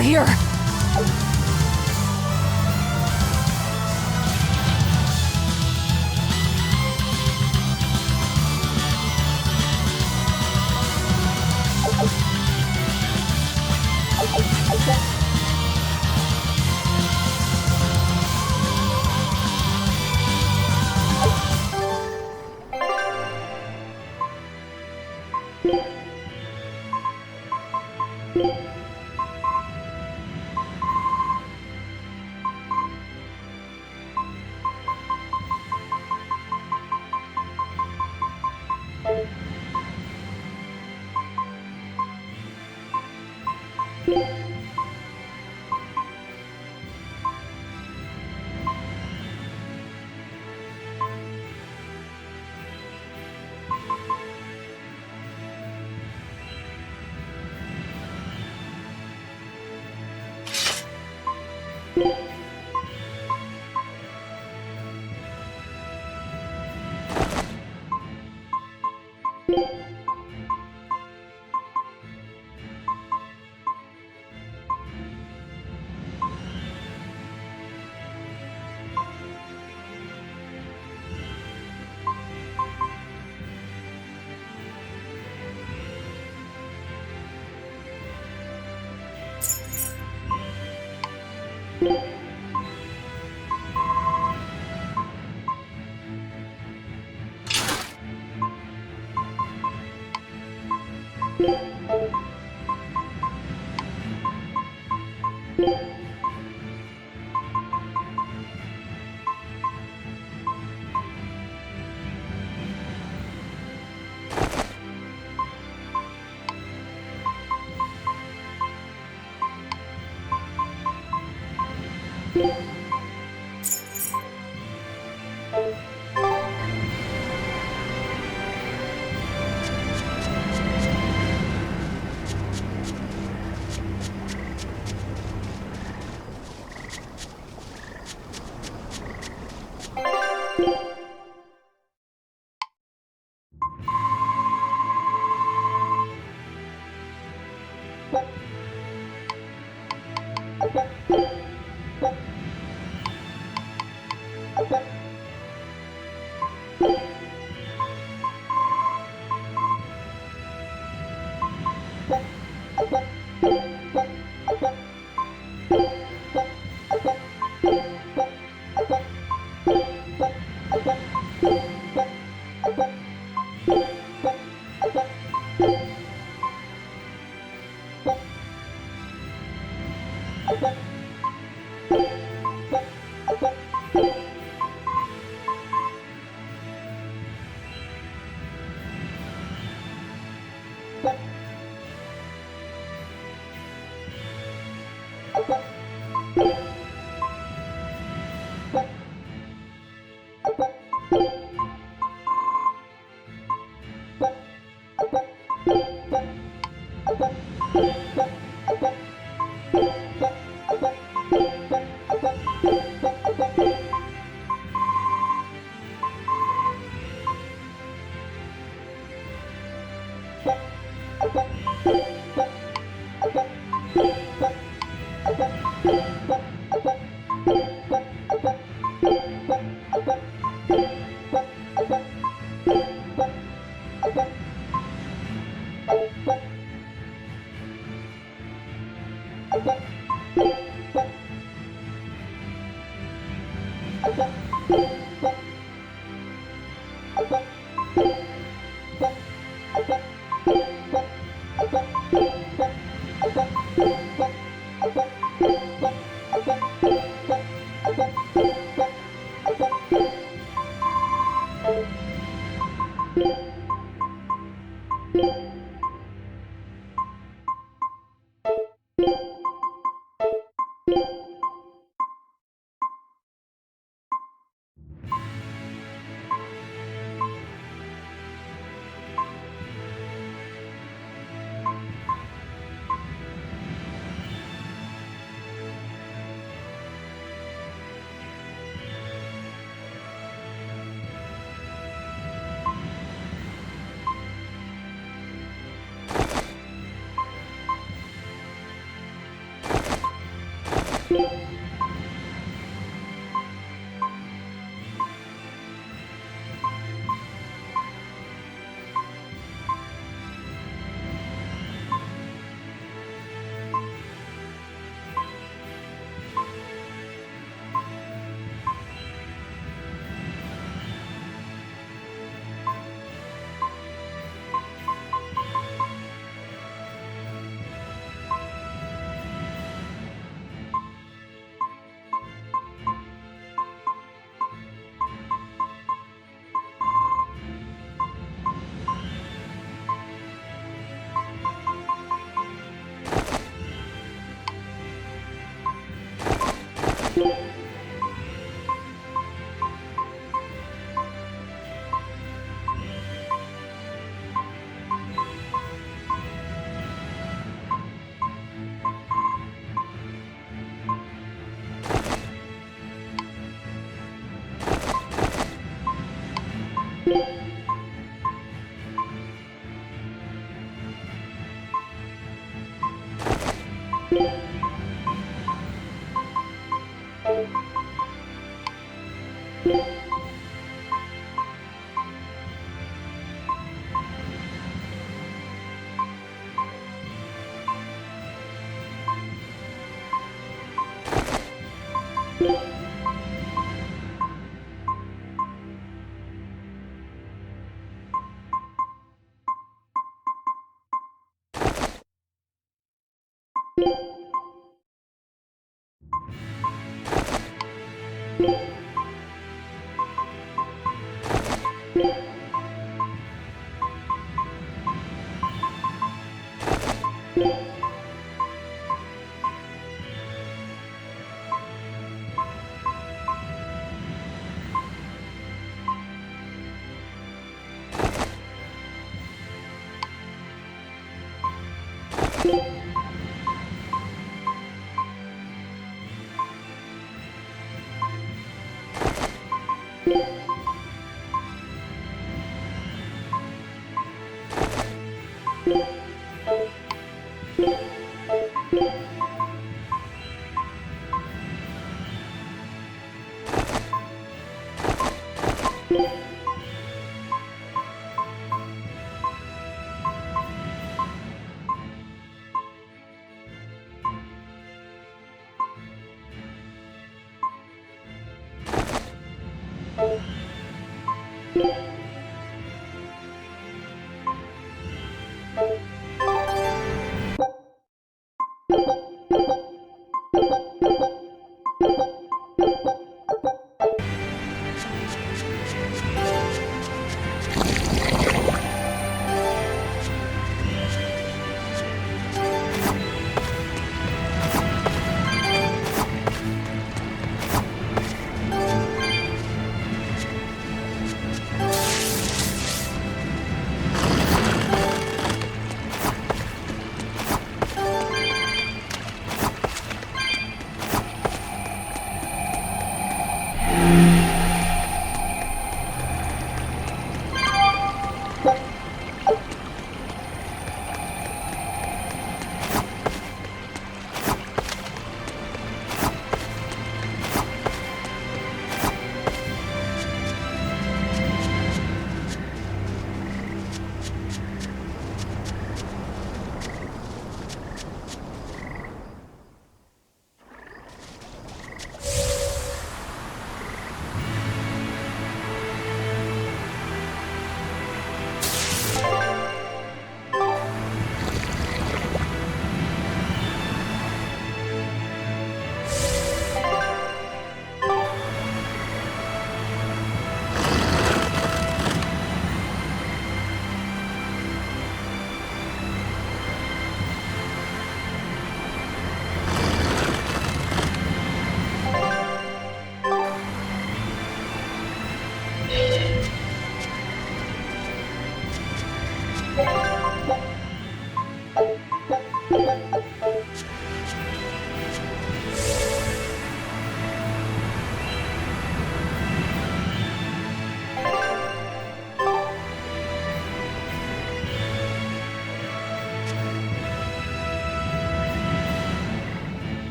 here!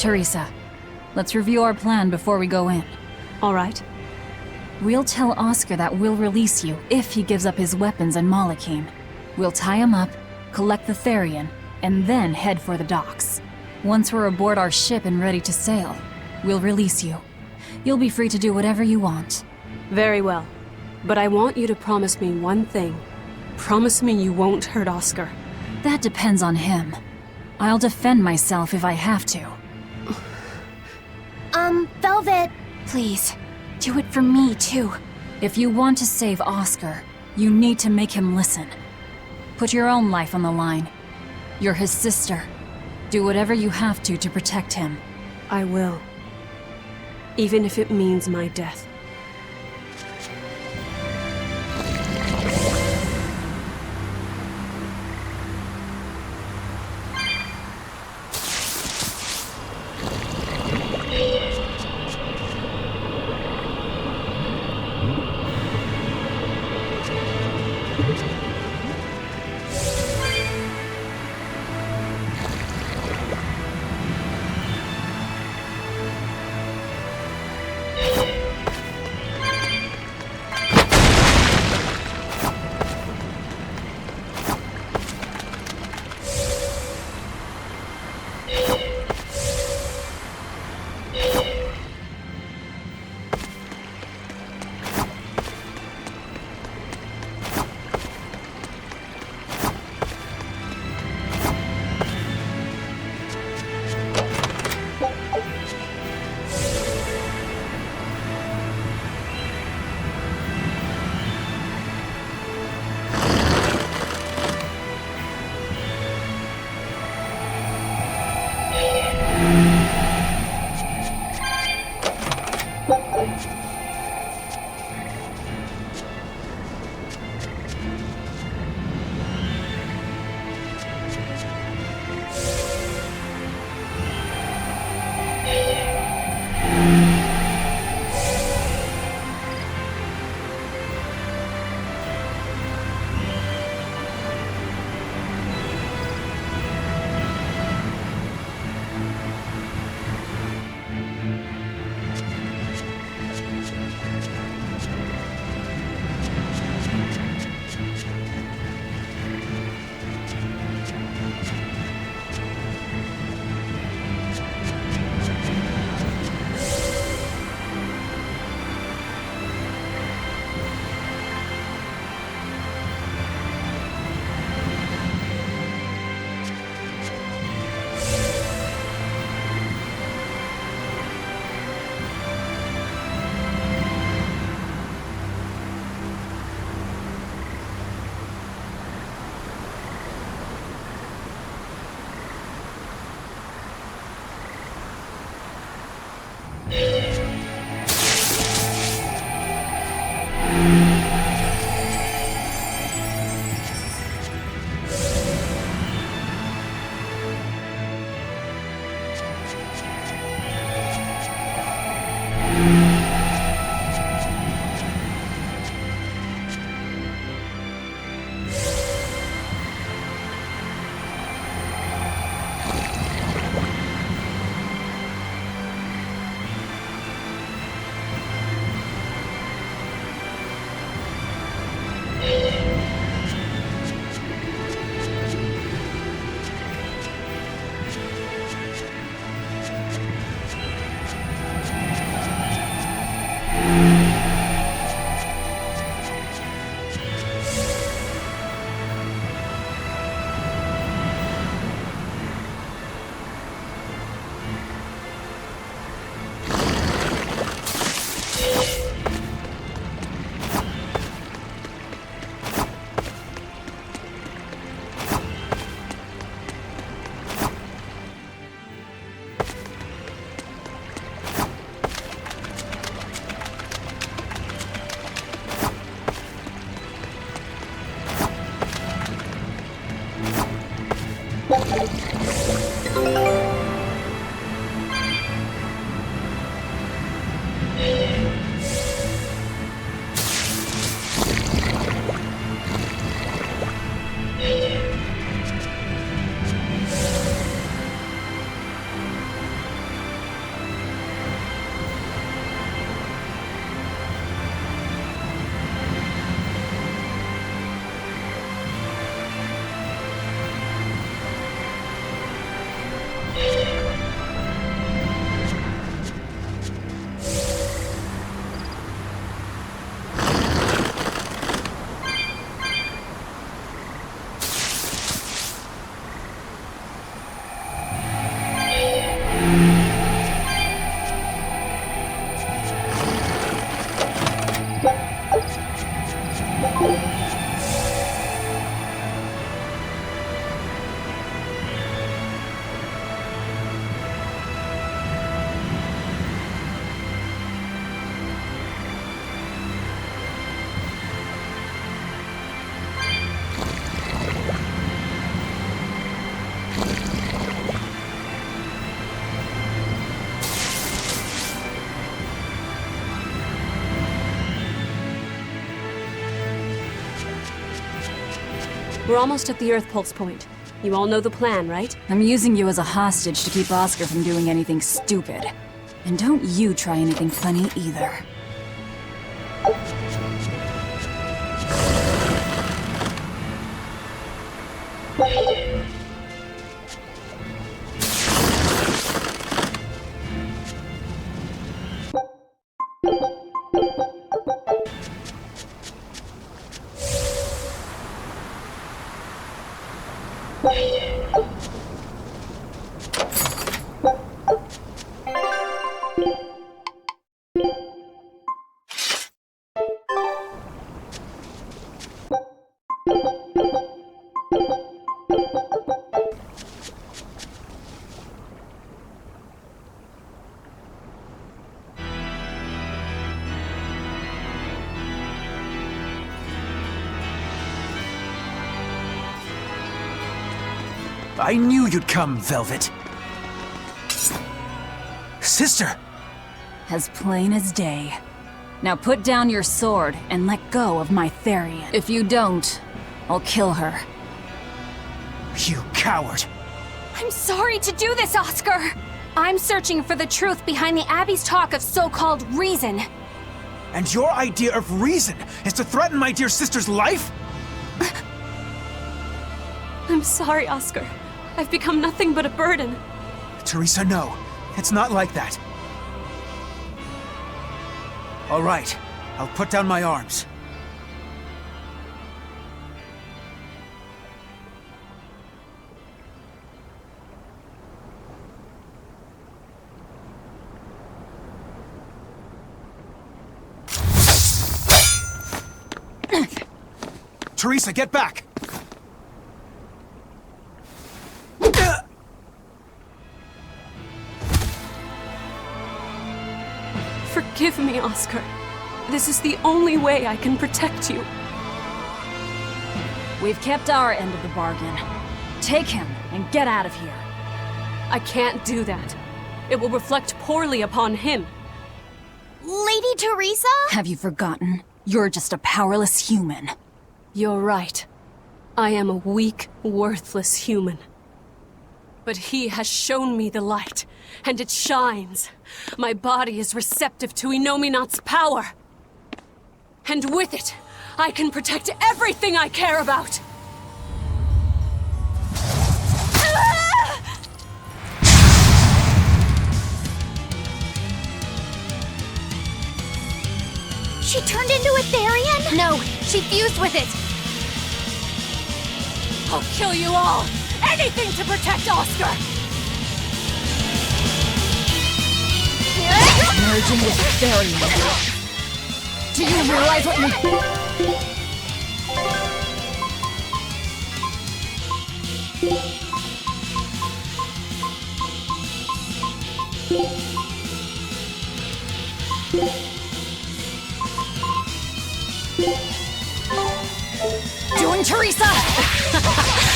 Teresa, let's review our plan before we go in. All right. We'll tell Oscar that we'll release you if he gives up his weapons and Malachine. We'll tie him up, collect the Therian, and then head for the docks. Once we're aboard our ship and ready to sail, we'll release you. You'll be free to do whatever you want. Very well. But I want you to promise me one thing. Promise me you won't hurt Oscar. That depends on him. I'll defend myself if I have to. Velvet. Please, do it for me, too. If you want to save Oscar, you need to make him listen. Put your own life on the line. You're his sister. Do whatever you have to protect him. I will. Even if it means my death. We're almost at the Earth Pulse point. You all know the plan, right? I'm using you as a hostage to keep Oscar from doing anything stupid. And don't you try anything funny either. I knew you'd come, Velvet. Sister! As plain as day. Now put down your sword and let go of my Therian. If you don't, I'll kill her. You coward! I'm sorry to do this, Oscar! I'm searching for the truth behind the Abbey's talk of so-called reason. And your idea of reason is to threaten my dear sister's life? I'm sorry, Oscar. I've become nothing but a burden. Teresa, no. It's not like that. All right. I'll put down my arms. Teresa, get back! Forgive me, Oscar. This is the only way I can protect you. We've kept our end of the bargain. Take him and get out of here. I can't do that. It will reflect poorly upon him. Lady Teresa? Have you forgotten? You're just a powerless human. You're right. I am a weak, worthless human. But he has shown me the light, and it shines. My body is receptive to Inominat's power. And with it, I can protect everything I care about. She turned into a Therian? No, she fused with it. I'll kill you all! Anything to protect Oscar! Merging with the Therian. Do you realize what doing, Teresa?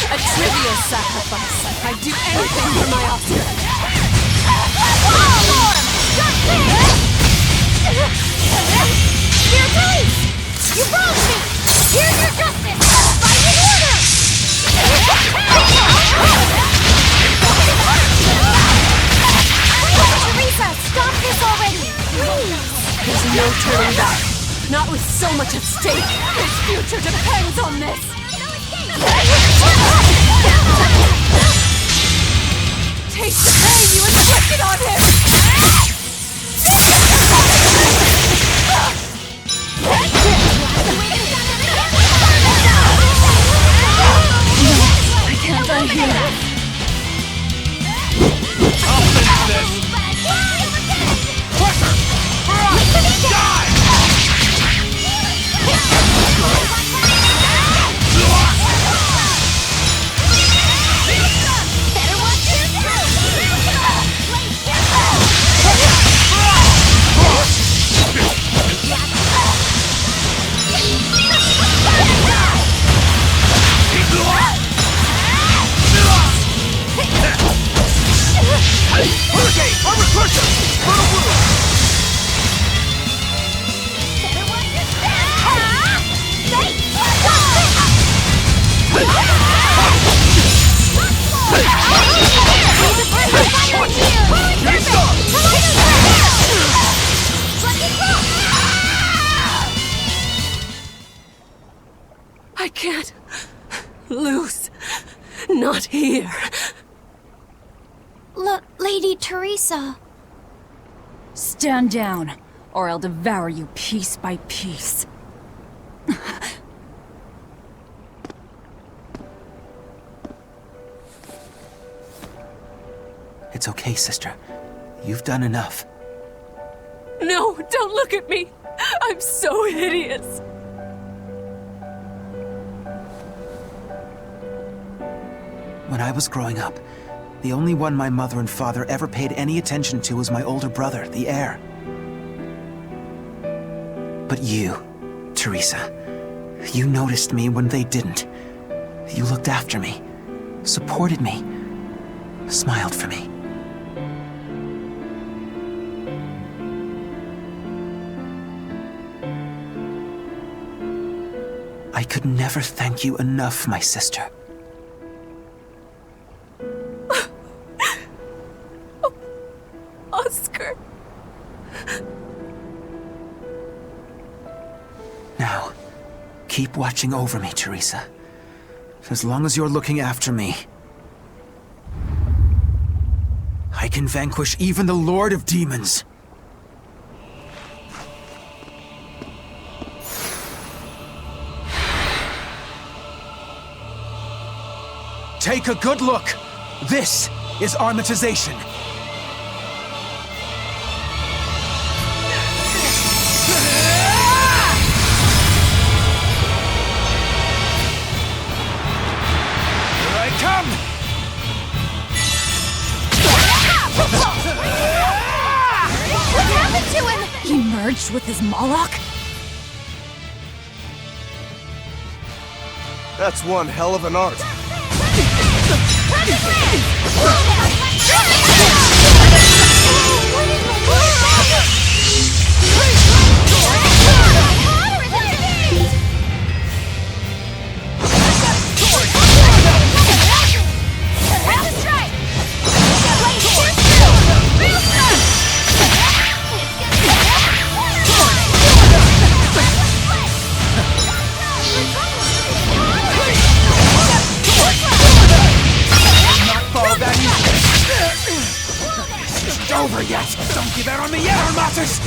A trivial sacrifice. I'd do anything for my Oscar. Dear Grace! You wronged me! Here's your justice! Fight in order! Teresa, stop this already! Please! There's no turning back. Not with so much at stake. His future depends on this. Taste the pain you inflicted on him! I can't die here. I'll finish this! Quicker! Hurry! Die! here. Lady Teresa. Stand down, or I'll devour you piece by piece. It's okay, sister. You've done enough. No, don't look at me. I'm so hideous. When I was growing up, the only one my mother and father ever paid any attention to was my older brother, the heir. But you, Teresa, you noticed me when they didn't. You looked after me, supported me, smiled for me. I could never thank you enough, my sister. Oscar. Now, keep watching over me, Teresa. As long as you're looking after me, I can vanquish even the Lord of Demons. Take a good look. This is armatization. Here I come! What happened to him? He merged with his Moloch? That's one hell of an art. Over yet! Don't give out on me yet, Armatus!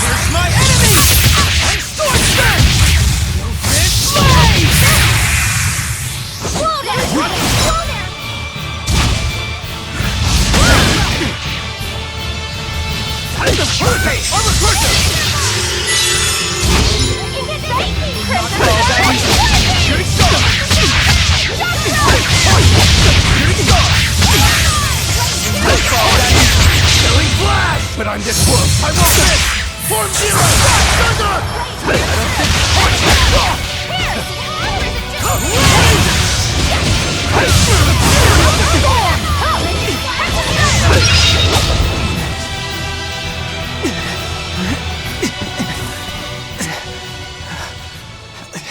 Here's my enemy! And scorch them! You've been slain! Whoa there! Whoa there! But I'm this wolf. I won't miss! Form zero!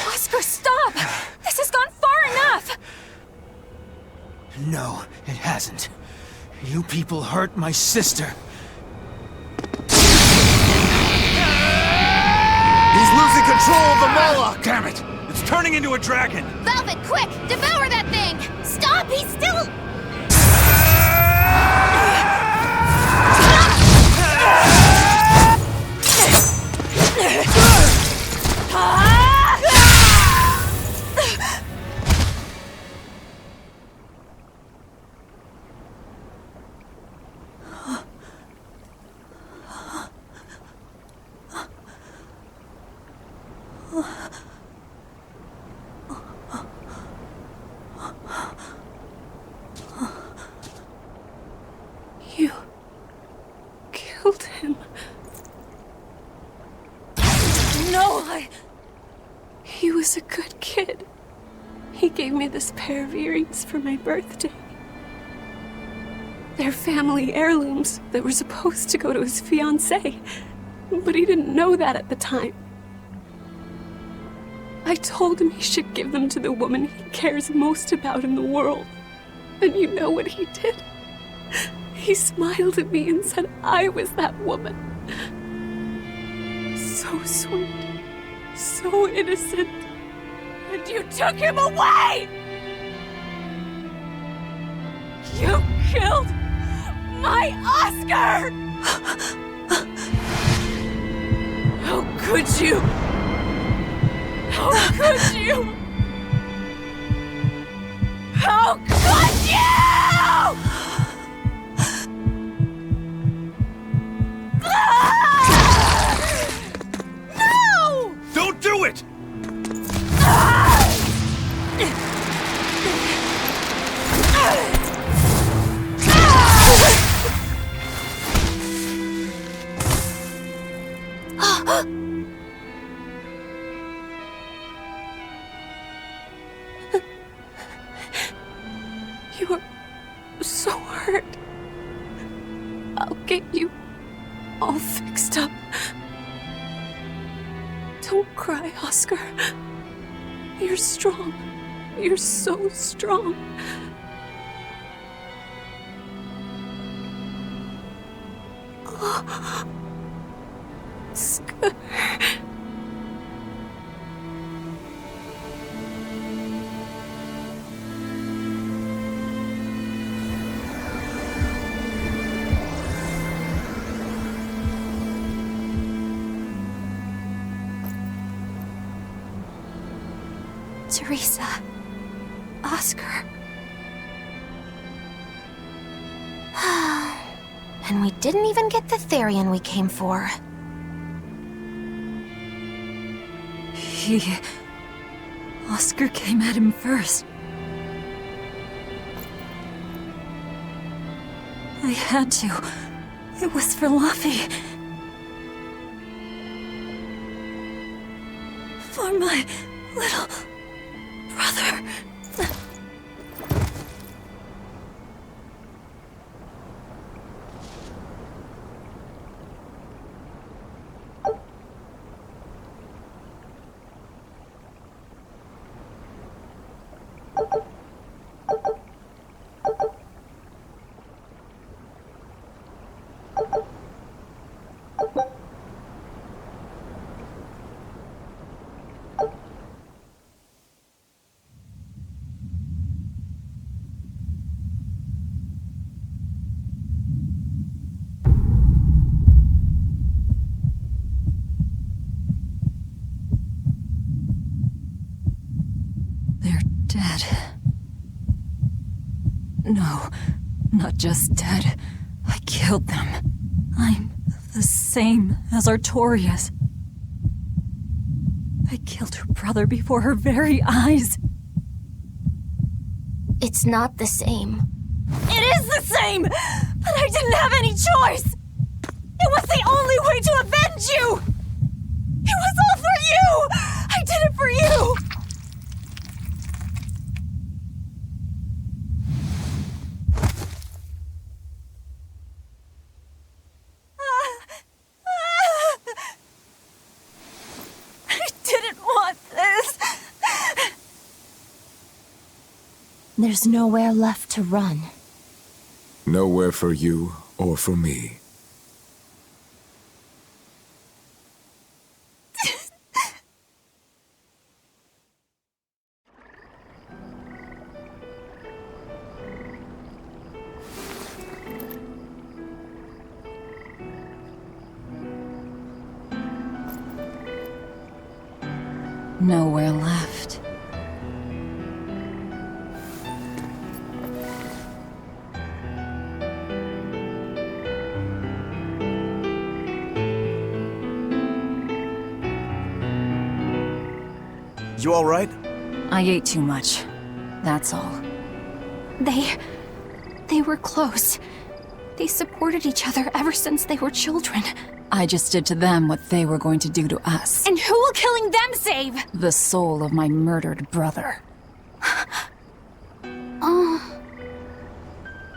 Oscar, stop! This has gone far enough! No, it hasn't. You people hurt my sister. He's losing control of the Moloch! Damn it! It's turning into a dragon! Velvet, quick! Devour that thing! Stop! He's still... You killed him. No, He was a good kid. He gave me this pair of earrings for my birthday. They're family heirlooms that were supposed to go to his fiancée, but he didn't know that at the time. I told him he should give them to the woman he cares most about in the world. And you know what he did? He smiled at me and said I was that woman. So sweet, so innocent. And you took him away! You killed my Oscar! How could you? How could you? How could you? No! Don't do it! You are so hurt. I'll get you all fixed up. Don't cry, Oscar. You're strong. You're so strong. Oscar. Teresa. Oscar. And we didn't even get the Therian we came for. Oscar came at him first. I had to. It was for Luffy. For my little brother. Dead. No, not just dead. I killed them. I'm the same as Artorias. I killed her brother before her very eyes. It's not the same. It is the same! But I didn't have any choice! It was the only way to avenge you! It was all for you! I did it for you! There's nowhere left to run. Nowhere for you or for me. Nowhere left. You all right? I ate too much. That's all. They were close. They supported each other ever since they were children. I just did to them what they were going to do to us. And who will killing them save? The soul of my murdered brother.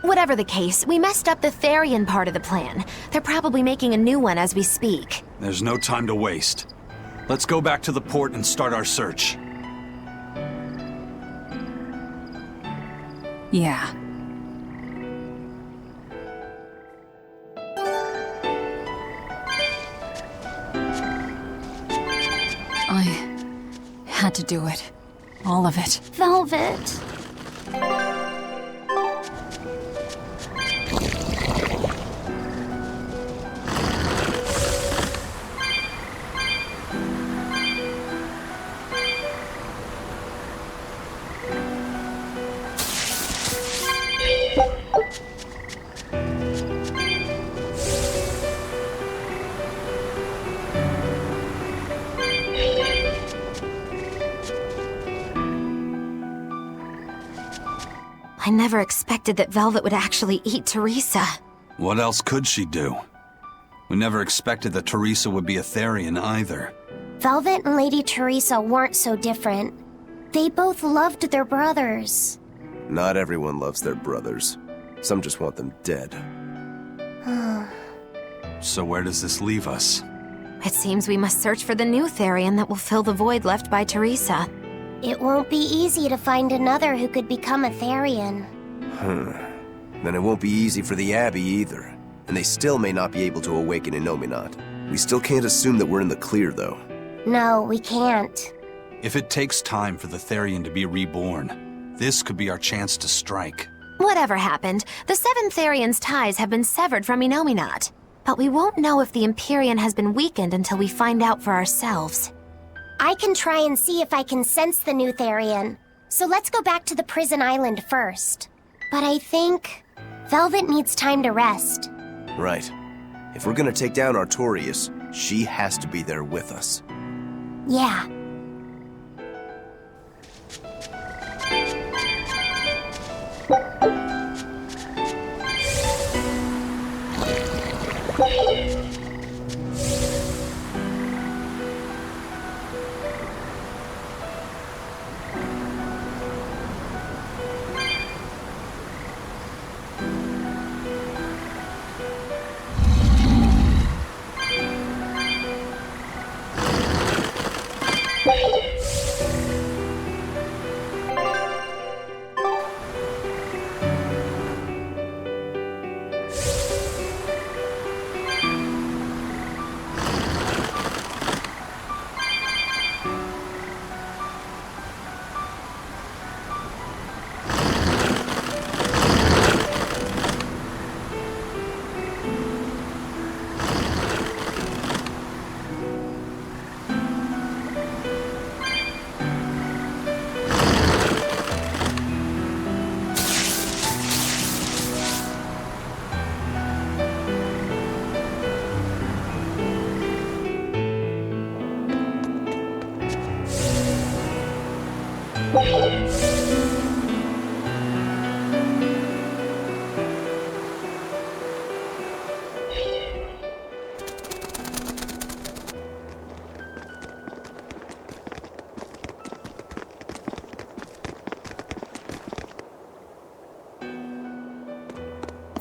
Whatever the case, we messed up the Therian part of the plan. They're probably making a new one as we speak. There's no time to waste. Let's go back to the port and start our search. Yeah. I had to do it. All of it. Velvet. I never expected that Velvet would actually eat Teresa. What else could she do? We never expected that Teresa would be a Therian either. Velvet and Lady Teresa weren't so different. They both loved their brothers. Not everyone loves their brothers. Some just want them dead. So where does this leave us? It seems we must search for the new Therian that will fill the void left by Teresa. It won't be easy to find another who could become a Therian. Then it won't be easy for the Abbey either. And they still may not be able to awaken Innominat. We still can't assume that we're in the clear, though. No, we can't. If it takes time for the Therian to be reborn, this could be our chance to strike. Whatever happened, the 7 Therian's ties have been severed from Innominat. But we won't know if the Empyrean has been weakened until we find out for ourselves. I can try and see if I can sense the new Therian. So let's go back to the prison island first. But I think Velvet needs time to rest. Right. If we're gonna take down Artorias, she has to be there with us. Yeah.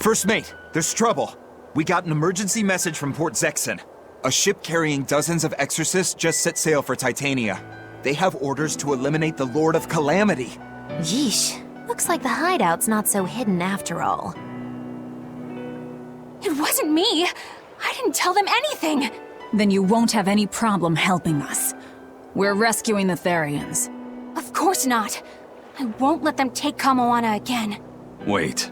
First mate, there's trouble. We got an emergency message from Port Zexon. A ship carrying dozens of exorcists just set sail for Titania. They have orders to eliminate the Lord of Calamity. Yeesh. Looks like the hideout's not so hidden after all. It wasn't me! I didn't tell them anything! Then you won't have any problem helping us. We're rescuing the Therians. Of course not. I won't let them take Kamoana again. Wait.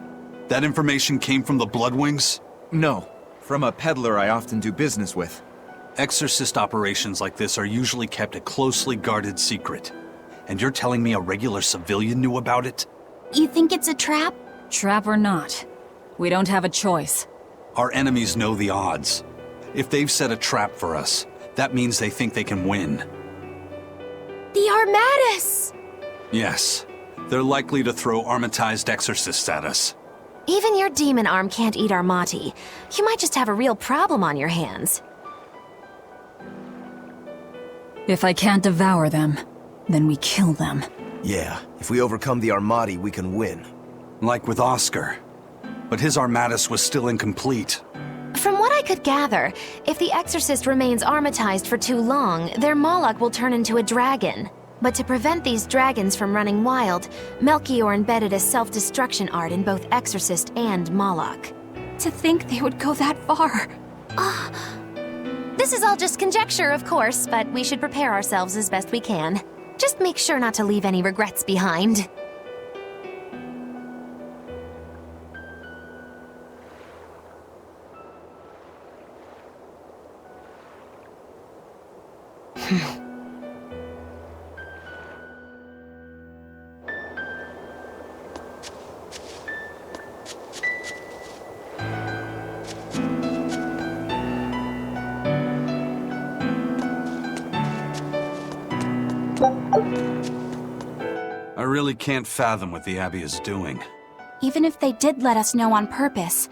That information came from the Bloodwings? No. From a peddler I often do business with. Exorcist operations like this are usually kept a closely guarded secret. And you're telling me a regular civilian knew about it? You think it's a trap? Trap or not, we don't have a choice. Our enemies know the odds. If they've set a trap for us, that means they think they can win. The Armatis! Yes. They're likely to throw armatized exorcists at us. Even your demon arm can't eat Armati. You might just have a real problem on your hands. If I can't devour them, then we kill them. Yeah, if we overcome the Armati, we can win. Like with Oscar. But his Armatis was still incomplete. From what I could gather, if the Exorcist remains armatized for too long, their Moloch will turn into a dragon. But to prevent these dragons from running wild, Melchior embedded a self-destruction art in both Exorcist and Moloch. To think they would go that far. This is all just conjecture, of course, but we should prepare ourselves as best we can. Just make sure not to leave any regrets behind. I really can't fathom what the Abbey is doing. Even if they did let us know on purpose,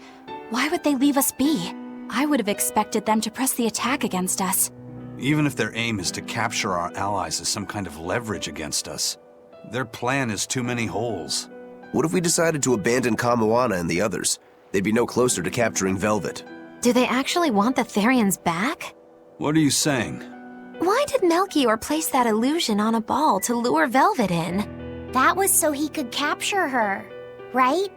why would they leave us be? I would have expected them to press the attack against us. Even if their aim is to capture our allies as some kind of leverage against us, their plan is too many holes. What if we decided to abandon Kamoana and the others? They'd be no closer to capturing Velvet. Do they actually want the Therians back? What are you saying? Why did Melchior place that illusion on a ball to lure Velvet in? That was so he could capture her, right?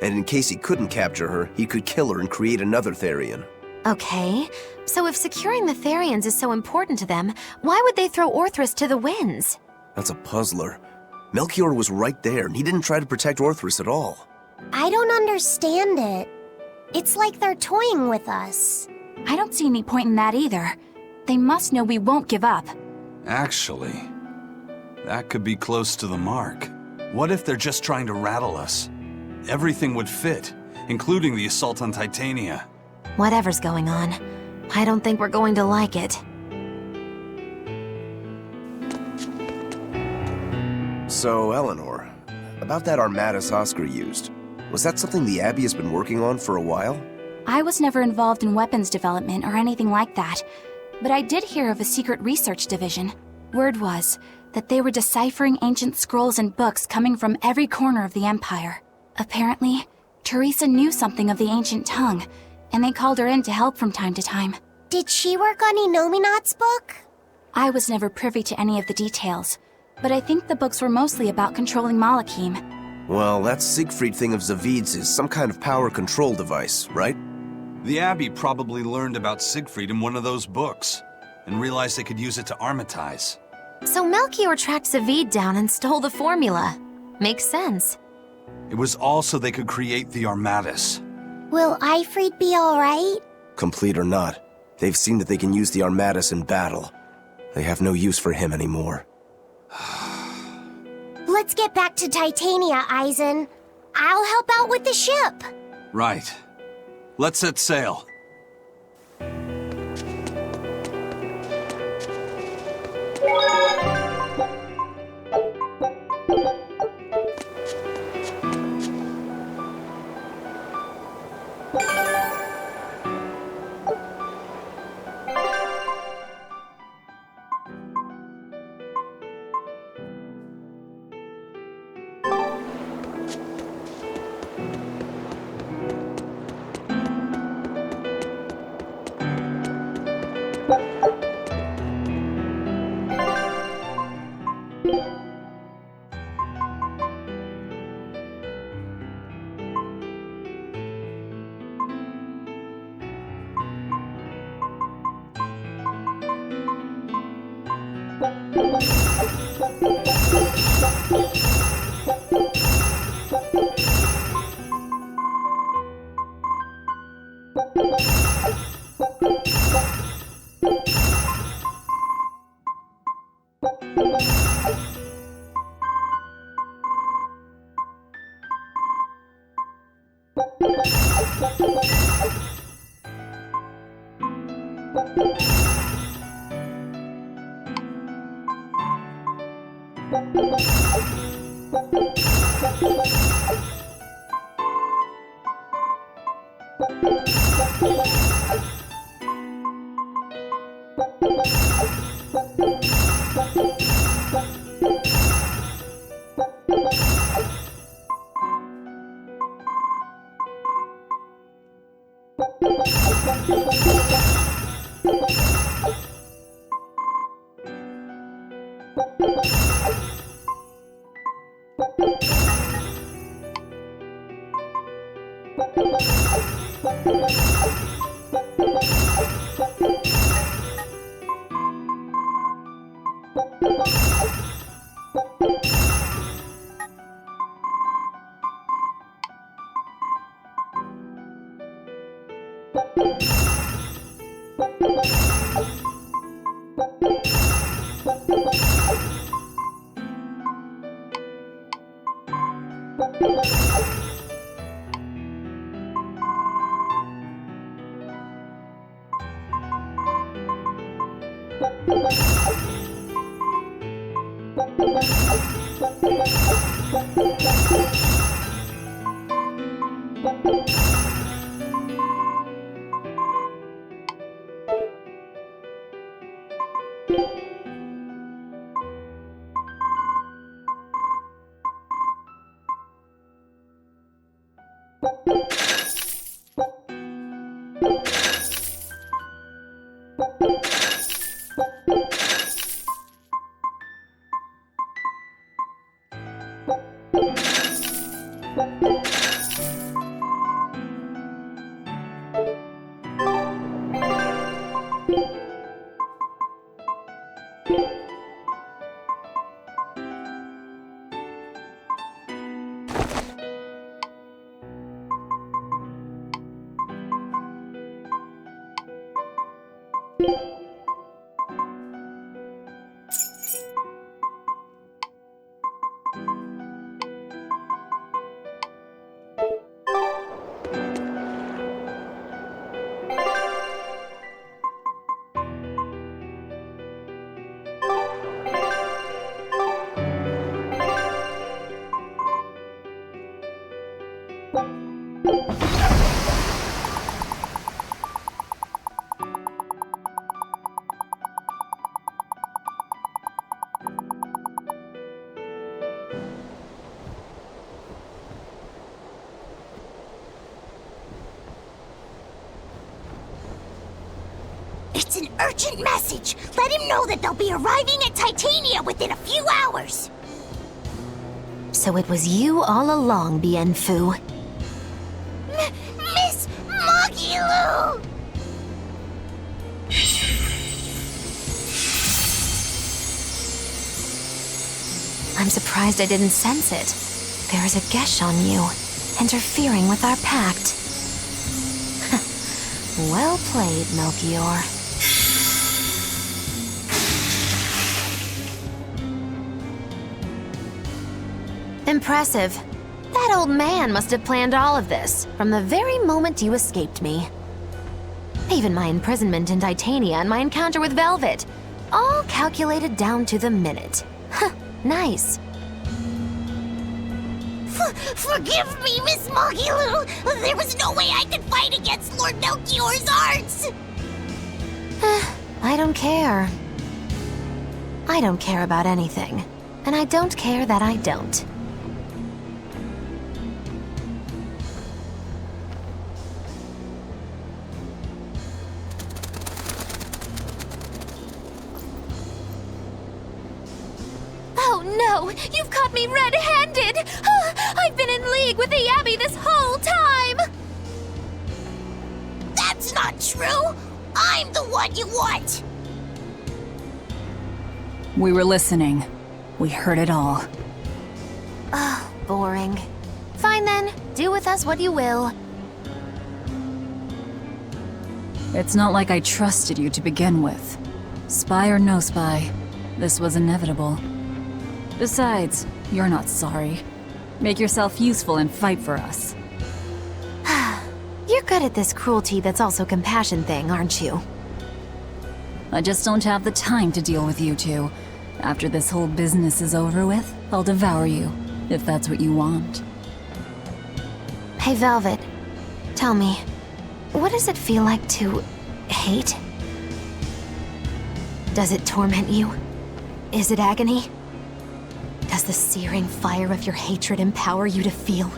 And in case he couldn't capture her, he could kill her and create another Therian. Okay, so if securing the Therians is so important to them, why would they throw Orthrus to the winds? That's a puzzler. Melchior was right there, and he didn't try to protect Orthrus at all. I don't understand it. It's like they're toying with us. I don't see any point in that either. They must know we won't give up. Actually, that could be close to the mark. What if they're just trying to rattle us? Everything would fit, including the assault on Titania. Whatever's going on, I don't think we're going to like it. So, Eleanor, about that Armatus Oscar used, was that something the Abbey has been working on for a while? I was never involved in weapons development or anything like that, but I did hear of a secret research division. Word was that they were deciphering ancient scrolls and books coming from every corner of the Empire. Apparently, Teresa knew something of the ancient tongue, and they called her in to help from time to time. Did she work on Inominat's book? I was never privy to any of the details, but I think the books were mostly about controlling Malachim. Well, that Siegfried thing of Zavid's is some kind of power control device, right? The Abbey probably learned about Siegfried in one of those books, and realized they could use it to armatize. So Melchior tracked Zavid down and stole the formula. Makes sense. It was all so they could create the Armatus. Will Eifried be alright? Complete or not, they've seen that they can use the Armatus in battle. They have no use for him anymore. Let's get back to Titania, Eisen. I'll help out with the ship. Right. Let's set sail. It's an urgent message. Let him know that they'll be arriving at Titania within a few hours. So it was you all along, Bien Phu. Miss Magilu! I'm surprised I didn't sense it. There is a gesh on you, interfering with our pact. Well played, Melchior. Impressive. That old man must have planned all of this from the very moment you escaped me. Even my imprisonment in Titania and my encounter with Velvet, all calculated down to the minute. Nice. Forgive me, Miss Magilu. There was no way I could fight against Lord Melchior's arts. I don't care. I don't care about anything. And I don't care that I don't. Oh no! You've caught me red-handed! I've been in league with the Abbey this whole time! That's not true! I'm the one you want! We were listening. We heard it all. Oh, boring. Fine then, do with us what you will. It's not like I trusted you to begin with. Spy or no spy, this was inevitable. Besides, you're not sorry. Make yourself useful and fight for us. You're good at this cruelty that's also compassion thing, aren't you? I just don't have the time to deal with you two. After this whole business is over with, I'll devour you, if that's what you want. Hey, Velvet. Tell me, what does it feel like to hate? Does it torment you? Is it agony? Does the searing fire of your hatred empower you to feel?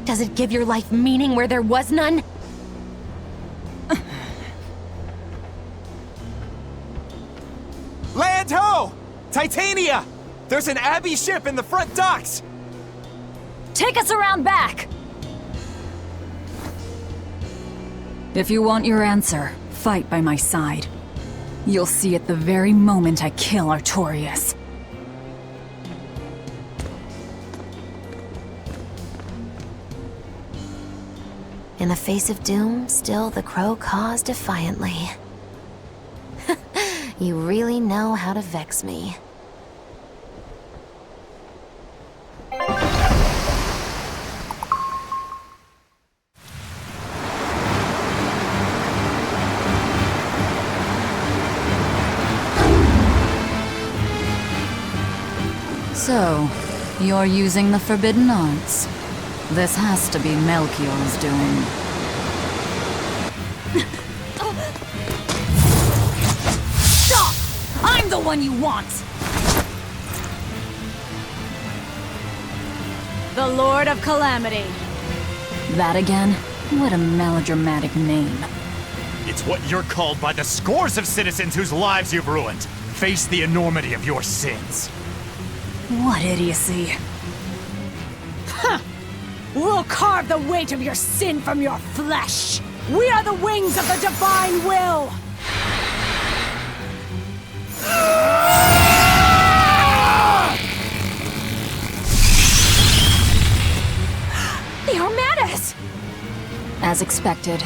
Does it give your life meaning where there was none? Land ho! Titania! There's an Abbey ship in the front docks! Take us around back! If you want your answer, fight by my side. You'll see it the very moment I kill Artorias. In the face of doom, still the crow caws defiantly. You really know how to vex me. So, you're using the forbidden arts. This has to be Melchior's doing. Stop! I'm the one you want! The Lord of Calamity. That again? What a melodramatic name. It's what you're called by the scores of citizens whose lives you've ruined. Face the enormity of your sins. What idiocy. Huh! We'll carve the weight of your sin from your flesh! We are the wings of the divine will! They are madness! As expected.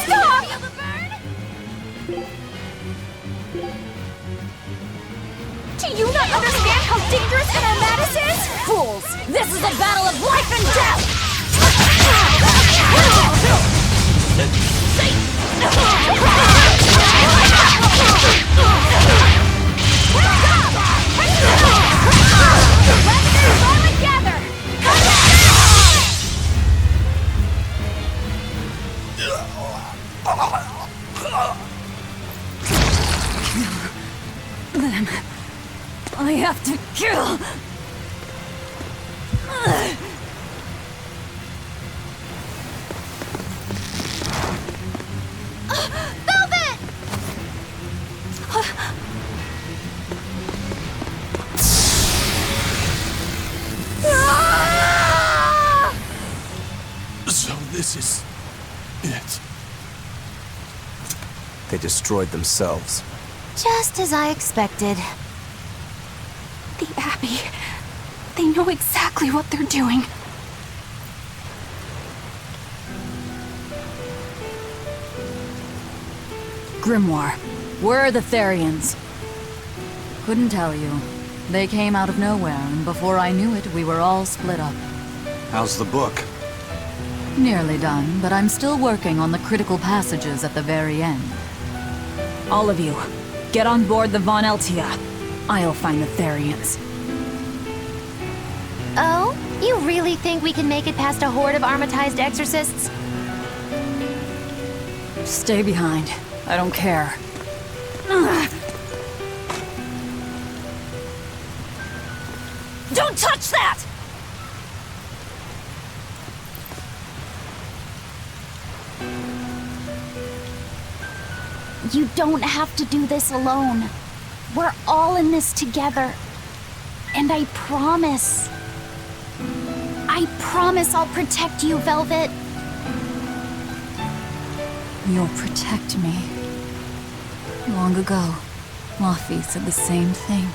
Stop! Do you not understand how dangerous Animatus is? Fools! This is a battle of life and death! Them. I have to kill. Velvet! So this is it. They destroyed themselves. Just as I expected. The Abbey. They know exactly what they're doing. Grimoire, where are the Therians? Couldn't tell you. They came out of nowhere, and before I knew it, we were all split up. How's the book? Nearly done, but I'm still working on the critical passages at the very end. All of you, get on board the Von Eltia. I'll find the Therians. Oh? You really think we can make it past a horde of armatized exorcists? Stay behind. I don't care. Don't touch that! You don't have to do this alone. We're all in this together. And I promise I'll protect you, Velvet. You'll protect me. Long ago, Laufey said the same thing.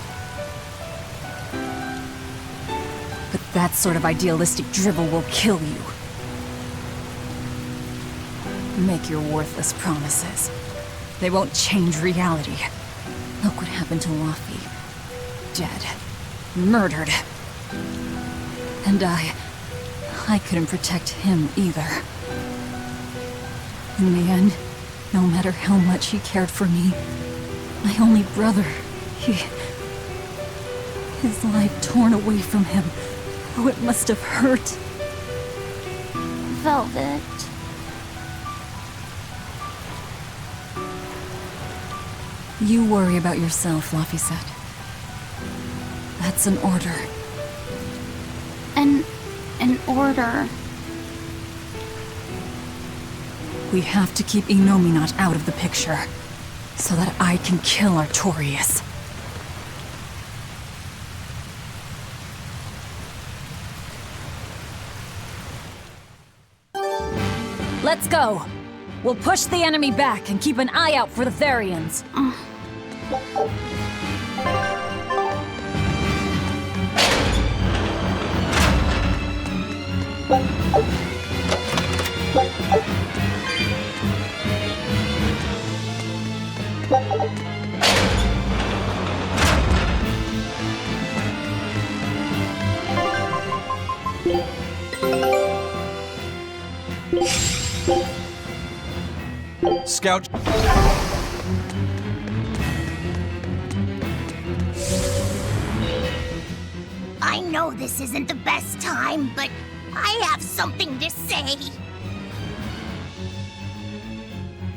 But that sort of idealistic drivel will kill you. make your worthless promises. They won't change reality. Look what happened to Laffy. Dead. Murdered. And I couldn't protect him either. In the end, no matter how much he cared for me, my only brother, his life torn away from him. Oh, it must have hurt. Velvet. You worry about yourself, Laphicet. That's an order. An order? We have to keep Inominat out of the picture, so that I can kill Artorias. Let's go! We'll push the enemy back and keep an eye out for the Therians. Scout. I know this isn't the best time, but I have something to say.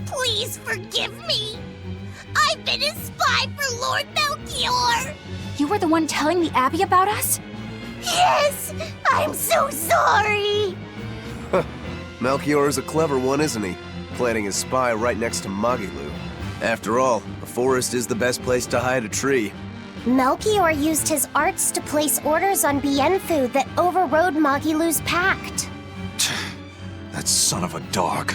Please forgive me. I've been a spy for Lord Melchior. You were the one telling the Abbey about us? Yes! I'm so sorry! Melchior is a clever one, isn't he? Planting his spy right next to Magilu. After all, the forest is the best place to hide a tree. Melchior used his arts to place orders on Bienfu that overrode Magilu's pact. That son of a dog.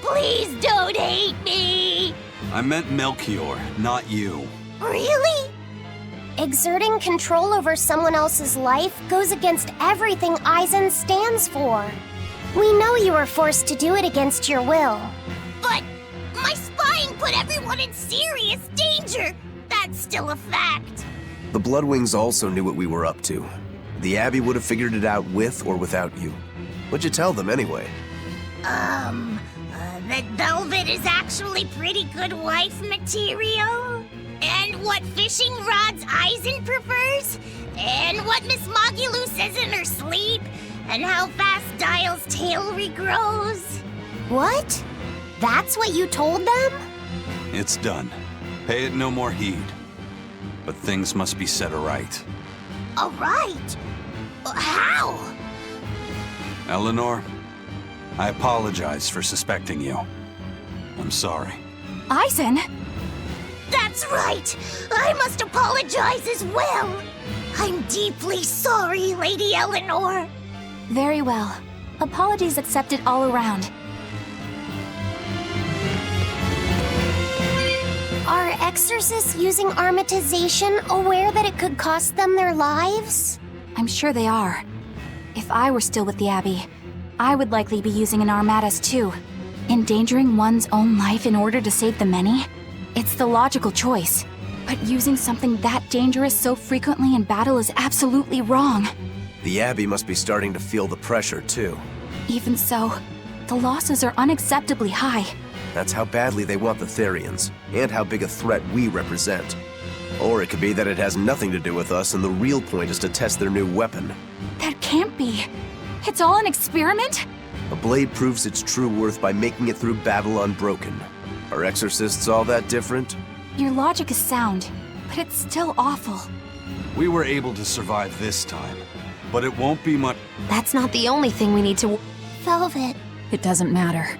Please don't hate me! I meant Melchior, not you. Really? Exerting control over someone else's life goes against everything Eisen stands for. We know you were forced to do it against your will. But my spying put everyone in serious danger. That's still a fact. The Bloodwings also knew what we were up to. The Abbey would have figured it out with or without you. What'd you tell them anyway? That Velvet is actually pretty good wife material? And what fishing rods Eisen prefers? And what Miss Magilu says in her sleep? And how fast Dial's tail regrows? What? That's what you told them? It's done. Pay it no more heed. But things must be set aright. Alright. How? Eleanor, I apologize for suspecting you. I'm sorry. Eisen? That's right! I must apologize as well! I'm deeply sorry, Lady Eleanor. Very well. Apologies accepted all around. Are exorcists using armatization aware that it could cost them their lives? I'm sure they are. If I were still with the Abbey, I would likely be using an armatus too. Endangering one's own life in order to save the many? It's the logical choice. But using something that dangerous so frequently in battle is absolutely wrong. The Abbey must be starting to feel the pressure, too. Even so, the losses are unacceptably high. That's how badly they want the Therians, and how big a threat we represent. Or it could be that it has nothing to do with us and the real point is to test their new weapon. That can't be. It's all an experiment? A blade proves its true worth by making it through battle unbroken. Are exorcists all that different? Your logic is sound, but it's still awful. We were able to survive this time, but it won't be much. That's not the only thing we need to... Velvet. It doesn't matter.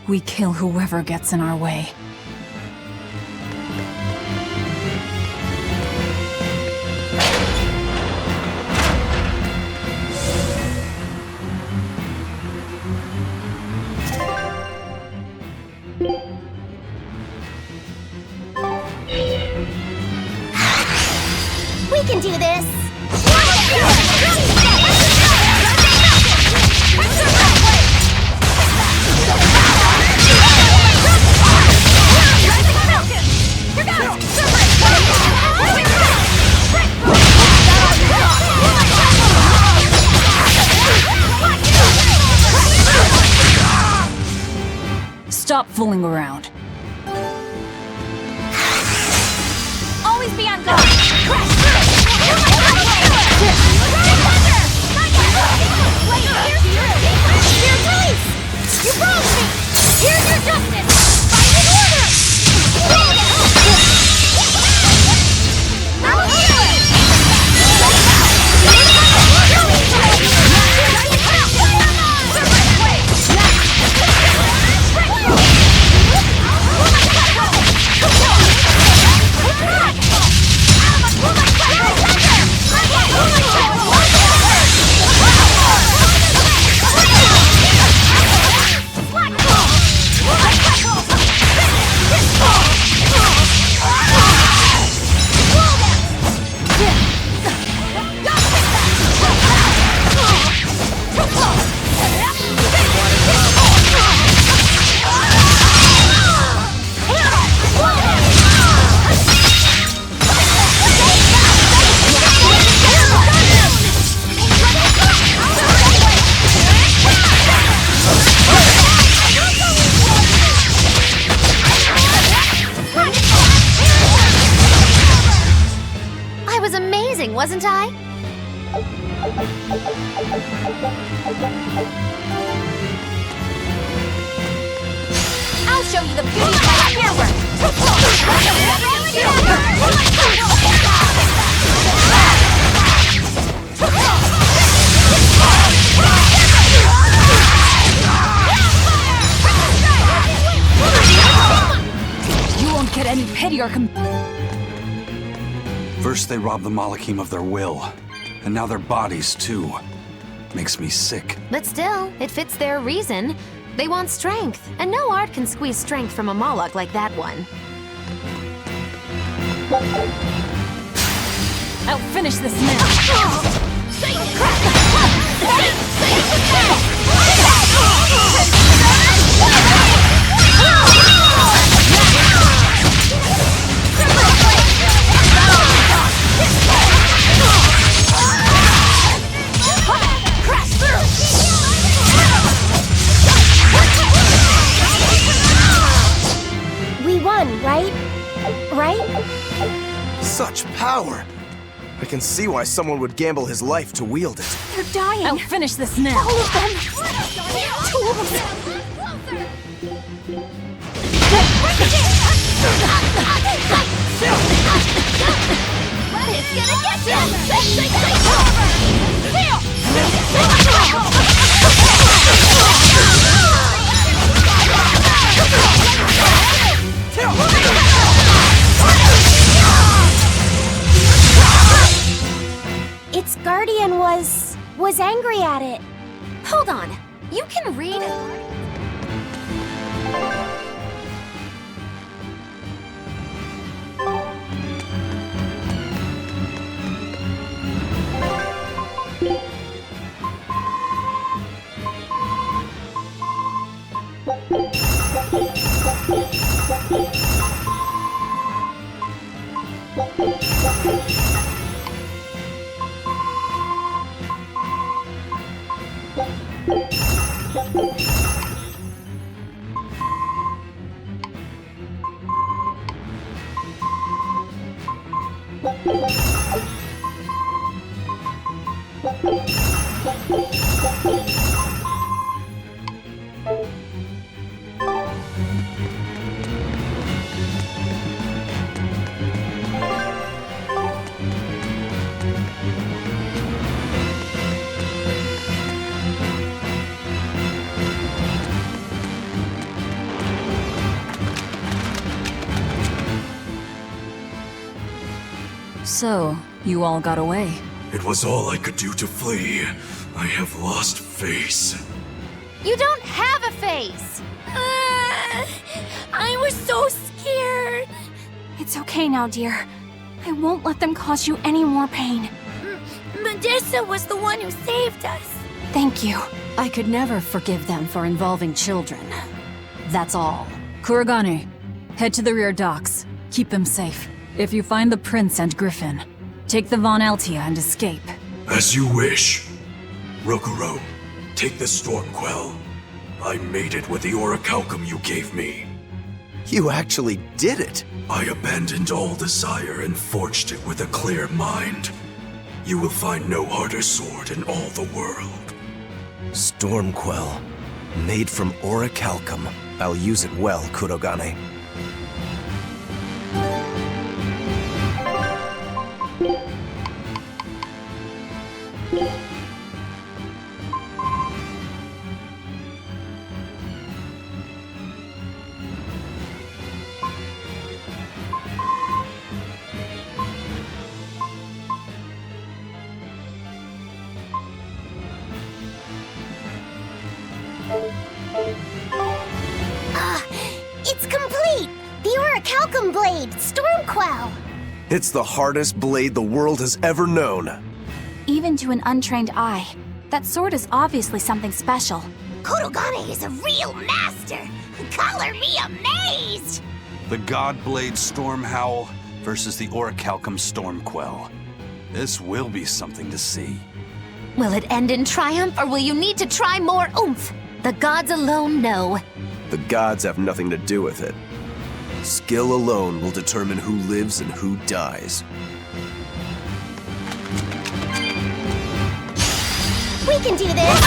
We kill whoever gets in our way. We can do this! stop fooling around. Always be on guard! Crash through! Wait, here's release! You wronged me! Here's your justice! Fight in order! I'll heal it! Wasn't I? I'll show you the beauty of my spearwork! You won't get any pity or First they robbed the Malachim of their will, and now their bodies too. Makes me sick. But still, it fits their reason. They want strength, and no art can squeeze strength from a Moloch like that one. I'll finish this now. We won, right? Right? Such power! I can see why someone would gamble his life to wield it. They're dying. I'll finish this now. All of them. Tools. It's gonna get Its guardian was angry at it. Hold on. You can read? So, you all got away. It was all I could do to flee. I have lost face. You don't have a face! I was so scared. It's okay now, dear. I won't let them cause you any more pain. Medusa was the one who saved us. Thank you. I could never forgive them for involving children. That's all. Kuragane, head to the rear docks. Keep them safe. If you find the prince and Griffin, take the Von Altia and escape. As you wish. Rokuro, take the Stormquell. I made it with the orichalcum you gave me. You actually did it! I abandoned all desire and forged it with a clear mind. You will find no harder sword in all the world. Stormquell. Made from orichalcum. I'll use it well, Kurogane. It's complete! The orichalcum blade, Stormquell! It's the hardest blade the world has ever known. Even to an untrained eye, that sword is obviously something special. Kurogane is a real master! Color me amazed! The God Blade Stormhowl versus the Orichalcum Stormquell. This will be something to see. Will it end in triumph, or will you need to try more oomph? The gods alone know. The gods have nothing to do with it. Skill alone will determine who lives and who dies. We can do this!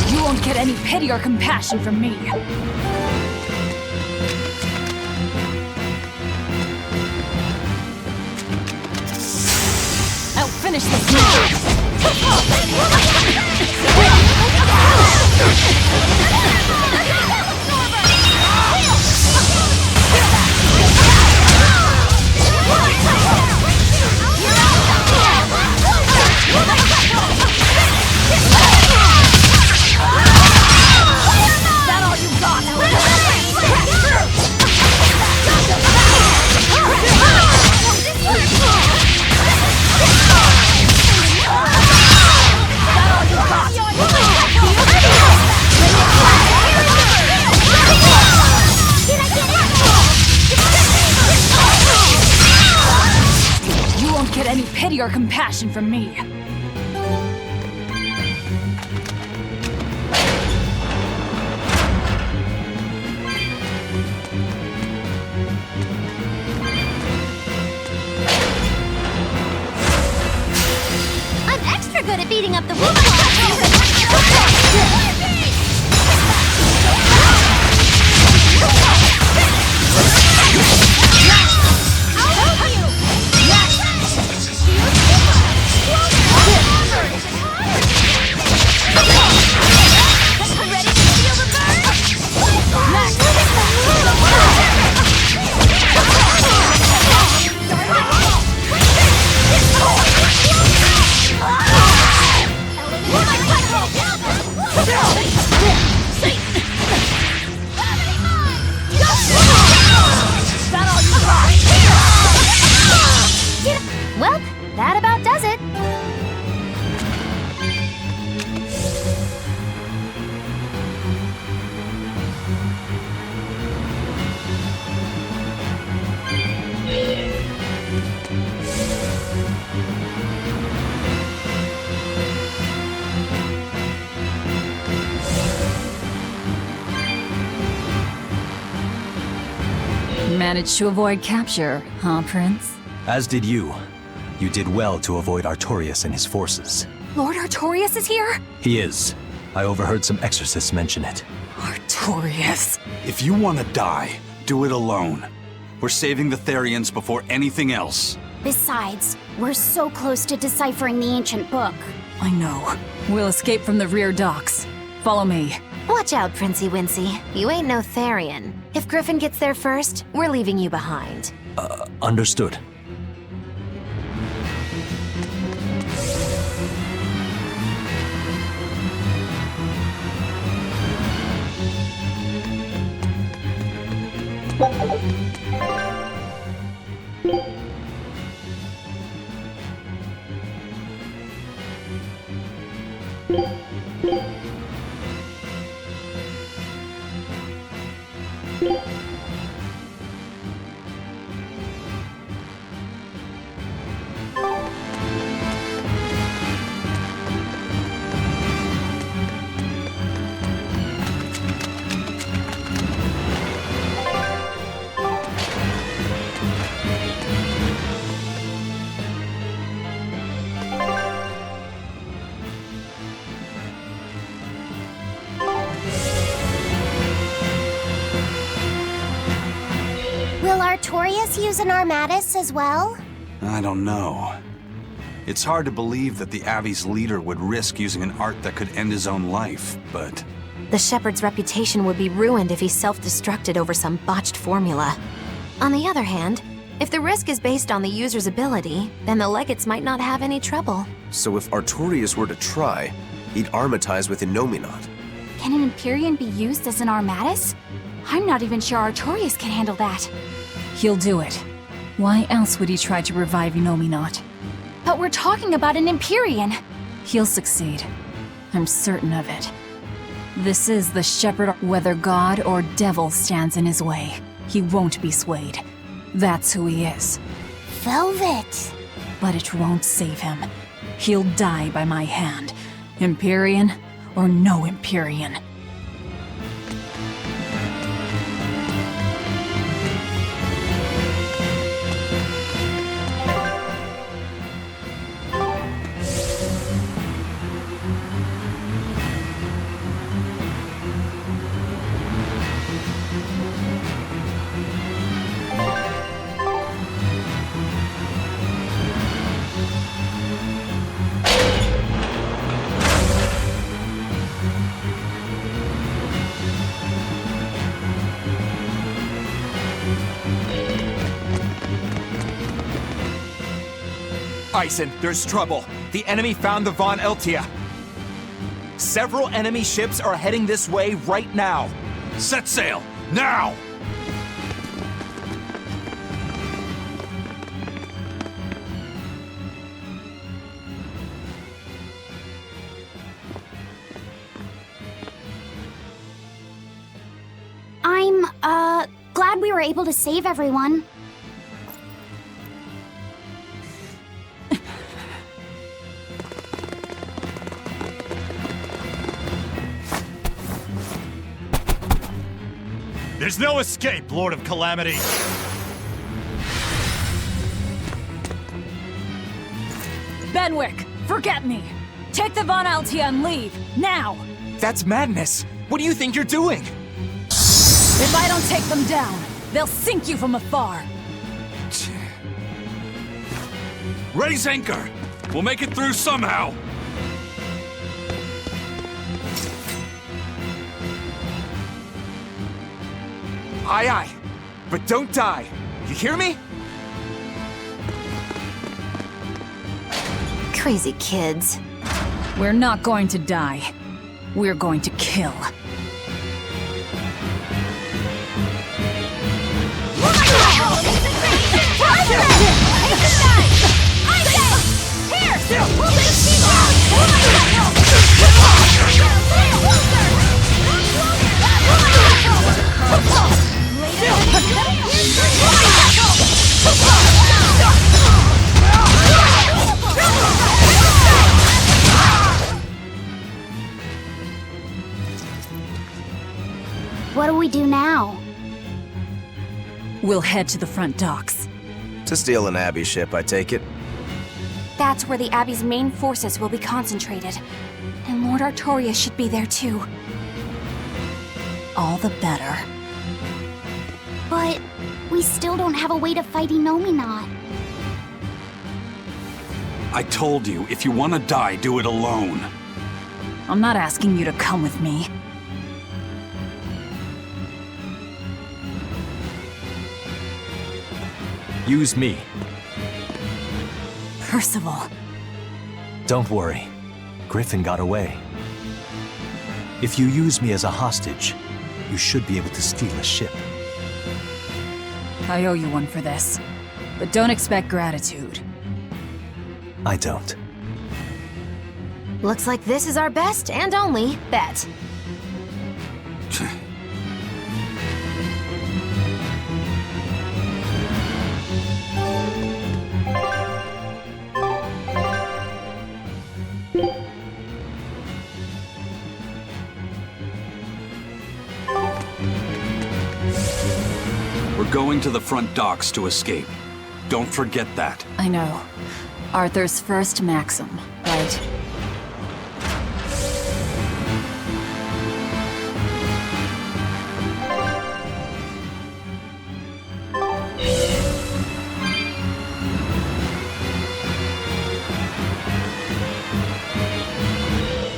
You won't get any pity or compassion from me. I'll finish this now. You won't get any pity or compassion from me. Good at beating up the wolf. Well, that about does it. Managed to avoid capture, huh, Prince? As did you. You did well to avoid Artorias and his forces. Lord Artorias is here? He is. I overheard some exorcists mention it. Artorias. If you want to die, do it alone. We're saving the Therians before anything else. Besides, we're so close to deciphering the ancient book. I know. We'll escape from the rear docks. Follow me. Watch out, Princey Wincy. You ain't no Therian. If Griffin gets there first, we're leaving you behind. Understood. Will Artorias use an armatus as well? I don't know. It's hard to believe that the Abbey's leader would risk using an art that could end his own life, but... The Shepherd's reputation would be ruined if he self-destructed over some botched formula. On the other hand, if the risk is based on the user's ability, then the legates might not have any trouble. So if Artorias were to try, he'd armatize with Innominat. Can an Empyrean be used as an armatus? I'm not even sure Artorias can handle that. He'll do it. Why else would he try to revive Innominat? But we're talking about an Empyrean. He'll succeed. I'm certain of it. This is the Shepherd. Whether God or devil stands in his way, he won't be swayed. That's who he is. Velvet! But it won't save him. He'll die by my hand. Empyrean or no Empyrean. Ison, there's trouble. The enemy found the Von Eltia. Several enemy ships are heading this way right now. Set sail, now! I'm, glad we were able to save everyone. There's no escape, Lord of Calamity! Benwick, forget me! Take the Von Altia and leave, now! That's madness! What do you think you're doing? If I don't take them down, they'll sink you from afar! Raise anchor! We'll make it through somehow! Aye, aye. But don't die. You hear me? Crazy kids. We're not going to die. We're going to kill. What do we do now? We'll head to the front docks. To steal an Abbey ship, I take it? That's where the Abbey's main forces will be concentrated. And Lord Artorias should be there too. All the better. But we still don't have a way to fight Innominat. I told you, if you want to die, do it alone. I'm not asking you to come with me. Use me. Percival. Don't worry. Griffin got away. If you use me as a hostage, you should be able to steal a ship. I owe you one for this. But don't expect gratitude. I don't. Looks like this is our best and only bet. We're going to the front docks to escape. Don't forget that. I know. Arthur's first maxim, right?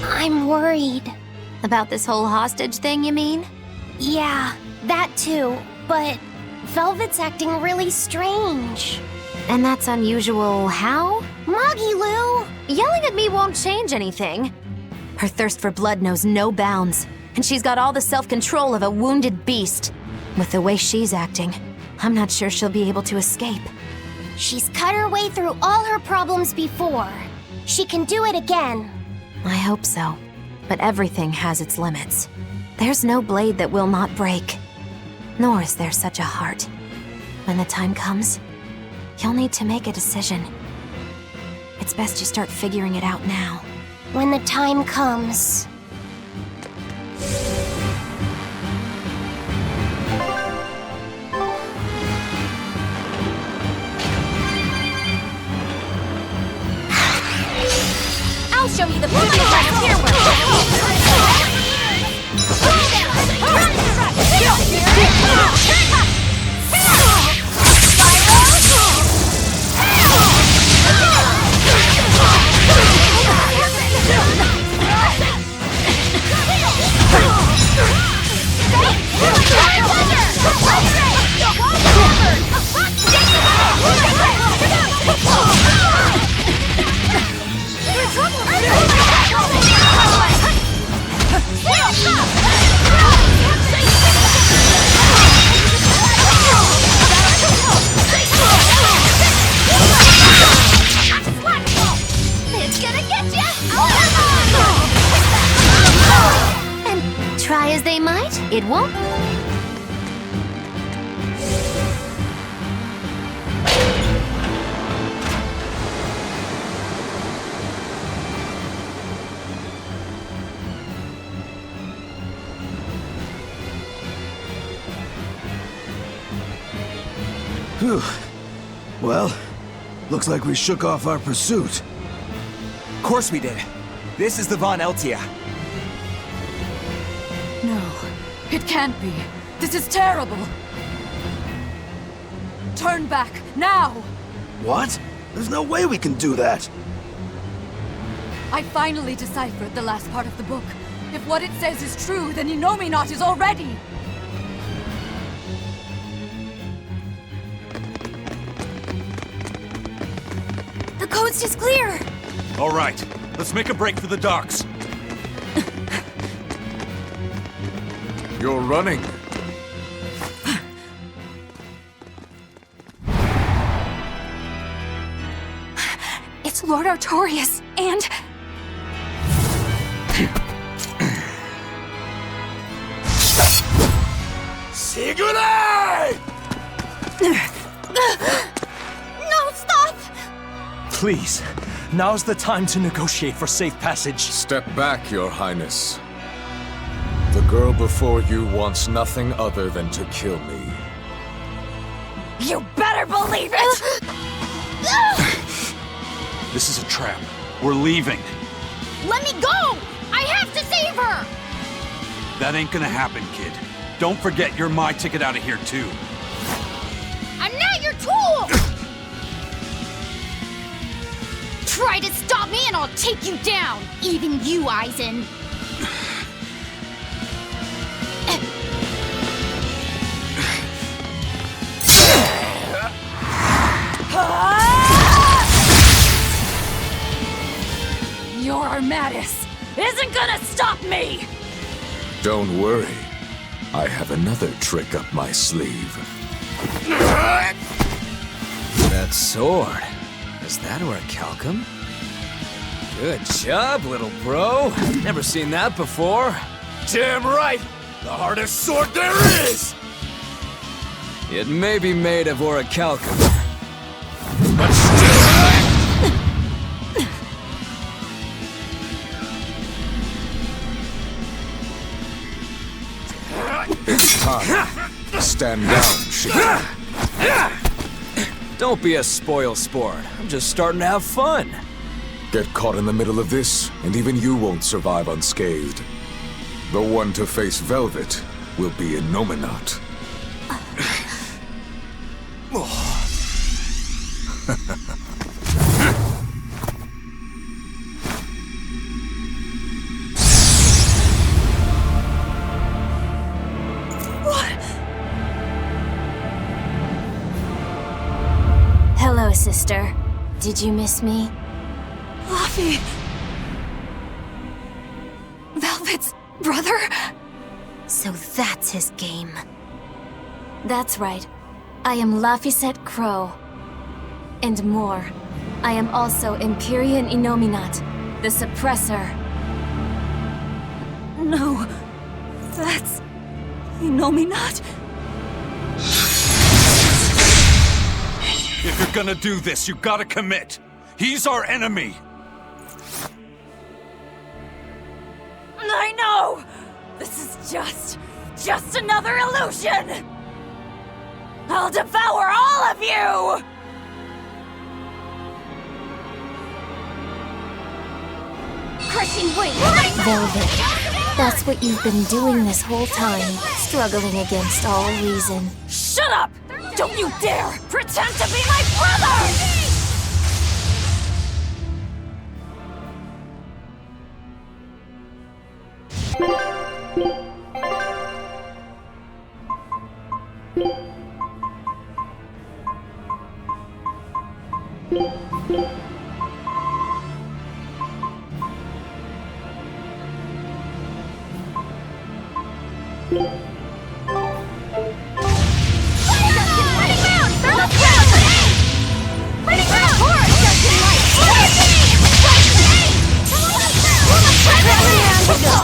I'm worried. About this whole hostage thing, you mean? Yeah, that too, but Velvet's acting really strange. And that's unusual how? Moggy Lou! Yelling at me won't change anything. Her thirst for blood knows no bounds, and she's got all the self-control of a wounded beast. With the way she's acting, I'm not sure she'll be able to escape. She's cut her way through all her problems before. She can do it again. I hope so. But everything has its limits. There's no blade that will not break. Nor is there such a heart. When the time comes, you'll need to make a decision. It's best you start figuring it out now. When the time comes. I'll show you the beauty of frontier world. It's gonna get you! And try as they might, it won't. Phew. Well, looks like we shook off our pursuit. Of course we did. This is the Von Eltia. No, it can't be. This is terrible. Turn back, now! What? There's no way we can do that. I finally deciphered the last part of the book. If what it says is true, then Inominat is already... The coast is clear! All right, let's make a break for the docks. You're running. It's Lord Artorias, and... Sigurd! No, stop! Please, now's the time to negotiate for safe passage. Step back, Your Highness. The girl before you wants nothing other than to kill me. You better believe it! This is a trap. We're leaving. Let me go! I have to save her! That ain't gonna happen, kid. Don't forget you're my ticket out of here, too. I'm not your tool! Try to stop me and I'll take you down! Even you, Eisen! Your Armatus isn't gonna stop me! Don't worry. I have another trick up my sleeve. That sword. Is that orichalcum? Good job, little bro. Never seen that before. Damn right! The hardest sword there is! It may be made of orichalcum, but still... It's time. Stand down, Shiki. Don't be a spoil sport. I'm just starting to have fun. Get caught in the middle of this, and even you won't survive unscathed. The one to face Velvet will be Innominat. Hello, sister. Did you miss me? Luffy! Velvet's brother? So that's his game. That's right. I am Laphicet Crow. And more. I am also Empyrean Innominat, the Suppressor. No. That's... Innominat? If you're gonna do this, you gotta commit. He's our enemy. I know! This is just another illusion! I'll devour all of you! Crushing weight! Velvet. That's what you've been doing this whole time, struggling against all reason. Shut up! Don't you dare pretend to be my brother!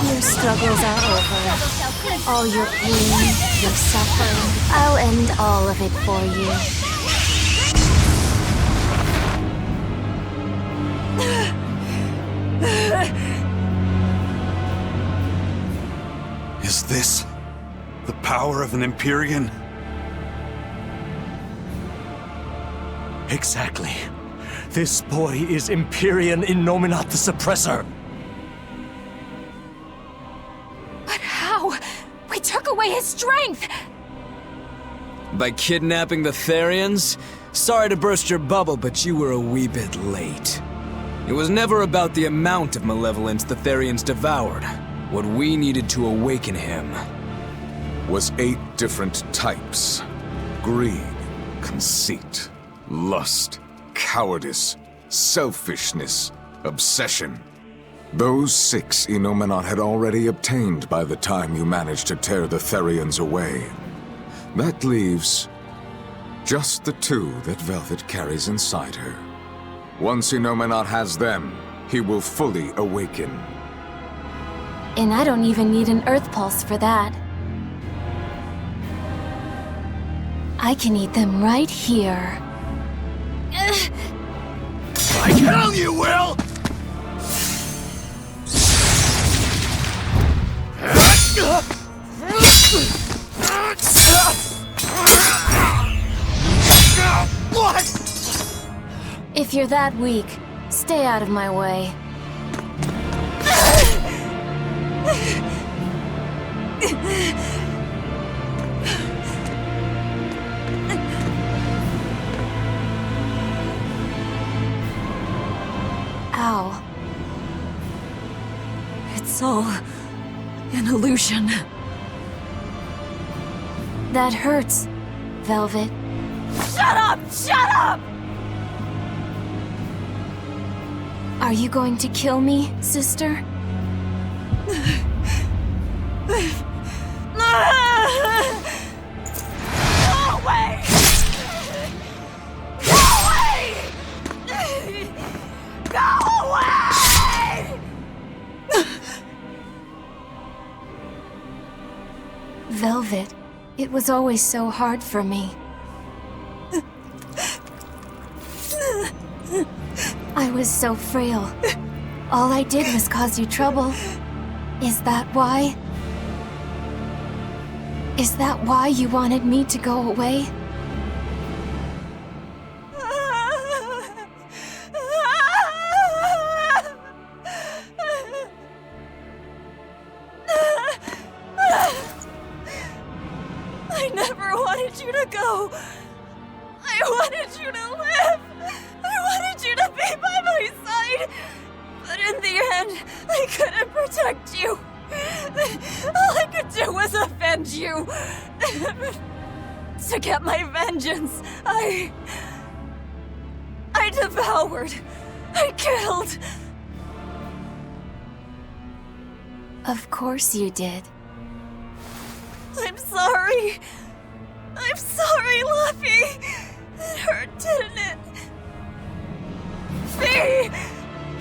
Your struggles are over. All your pain, your suffering, I'll end all of it for you. Is this the power of an Empyrean? Exactly. This boy is Empyrean Innominat the Suppressor. But how? We took away his strength! By kidnapping the Therians? Sorry to burst your bubble, but you were a wee bit late. It was never about the amount of malevolence the Therians devoured. What we needed to awaken him was 8 different types. Greed, conceit, lust, cowardice, selfishness, obsession. Those 6 Innominat had already obtained by the time you managed to tear the Therians away. That leaves just the 2 that Velvet carries inside her. Once Innominat has them, he will fully awaken. And I don't even need an Earth Pulse for that. I can eat them right here. Like hell you will! What? If you're that weak, stay out of my way. How? It's all an illusion. That hurts, Velvet. Shut up! Shut up! Are you going to kill me, sister? Go away! Go away! Go away! Velvet, it was always so hard for me. I was so frail. All I did was cause you trouble. Is that why? Is that why you wanted me to go away? I never wanted you to go. I wanted you to live. I wanted you to be by my side. But in the end, I couldn't protect you. All I could do was offend you. To get my vengeance, I devoured. I killed. Of course you did. I'm sorry. I'm sorry, Luffy. It hurt, didn't it? Fee!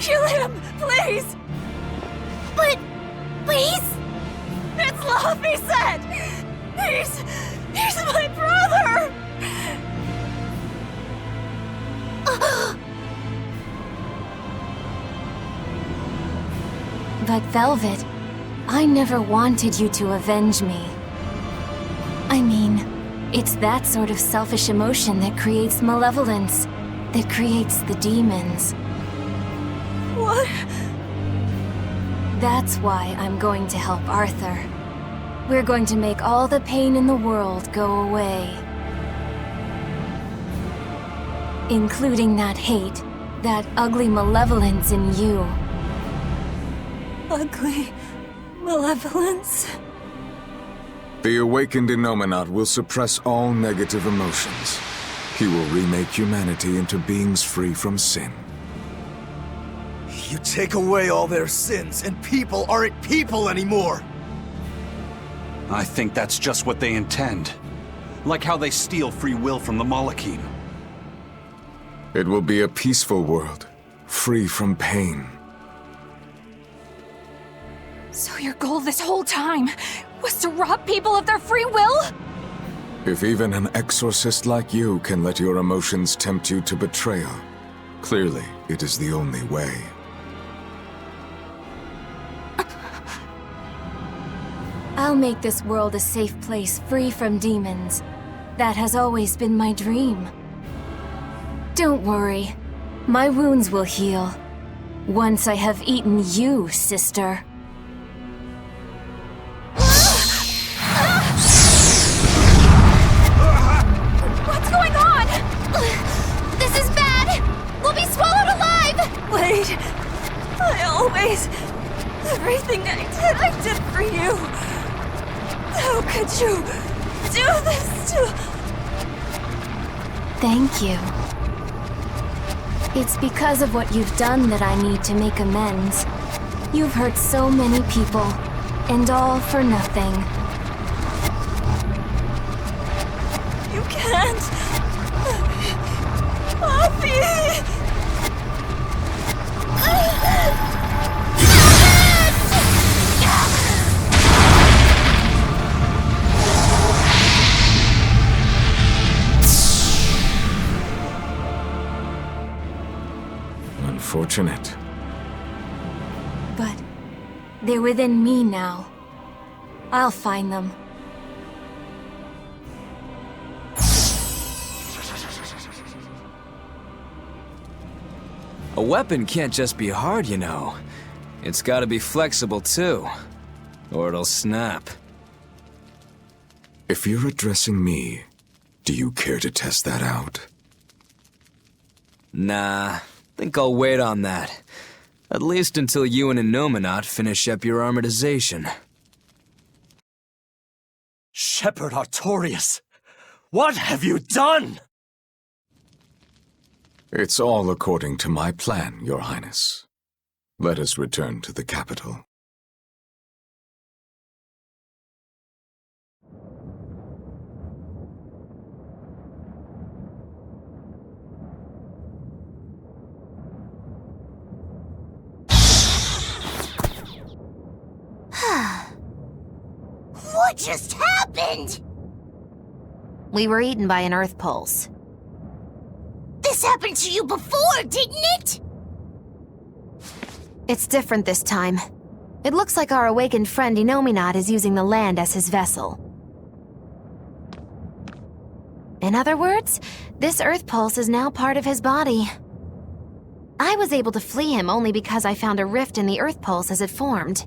Kill him, please! But he's... It's Luffy said! He's my brother! But Velvet, I never wanted you to avenge me. I mean, it's that sort of selfish emotion that creates malevolence, that creates the demons. What? That's why I'm going to help Arthur. We're going to make all the pain in the world go away. Including that hate, that ugly malevolence in you. Ugly malevolence? The awakened Innominat will suppress all negative emotions. He will remake humanity into beings free from sin. You take away all their sins, and people aren't people anymore! I think that's just what they intend. Like how they steal free will from the Malachim. It will be a peaceful world, free from pain. So your goal this whole time was to rob people of their free will? If even an exorcist like you can let your emotions tempt you to betrayal, clearly it is the only way. I'll make this world a safe place free from demons. That has always been my dream. Don't worry. My wounds will heal. Once I have eaten you, sister. What's going on? This is bad! We'll be swallowed alive! Wait. Everything I did for you. How could you do this to... Thank you. It's because of what you've done that I need to make amends. You've hurt so many people, and all for nothing. You can't... Poppy! Unfortunate. But they're within me now. I'll find them. A weapon can't just be hard, you know. It's gotta be flexible too, or it'll snap. If you're addressing me, do you care to test that out? Nah, think I'll wait on that. At least until you and Innominat finish up your armatization. Shepherd Artorias! What have you done? It's all according to my plan, Your Highness. Let us return to the capital. What just happened? We were eaten by an Earth pulse. This happened to you before, didn't it? It's different this time. It looks like our awakened friend Innominat is using the land as his vessel. In other words, this Earth pulse is now part of his body. I was able to flee him only because I found a rift in the Earth pulse as it formed.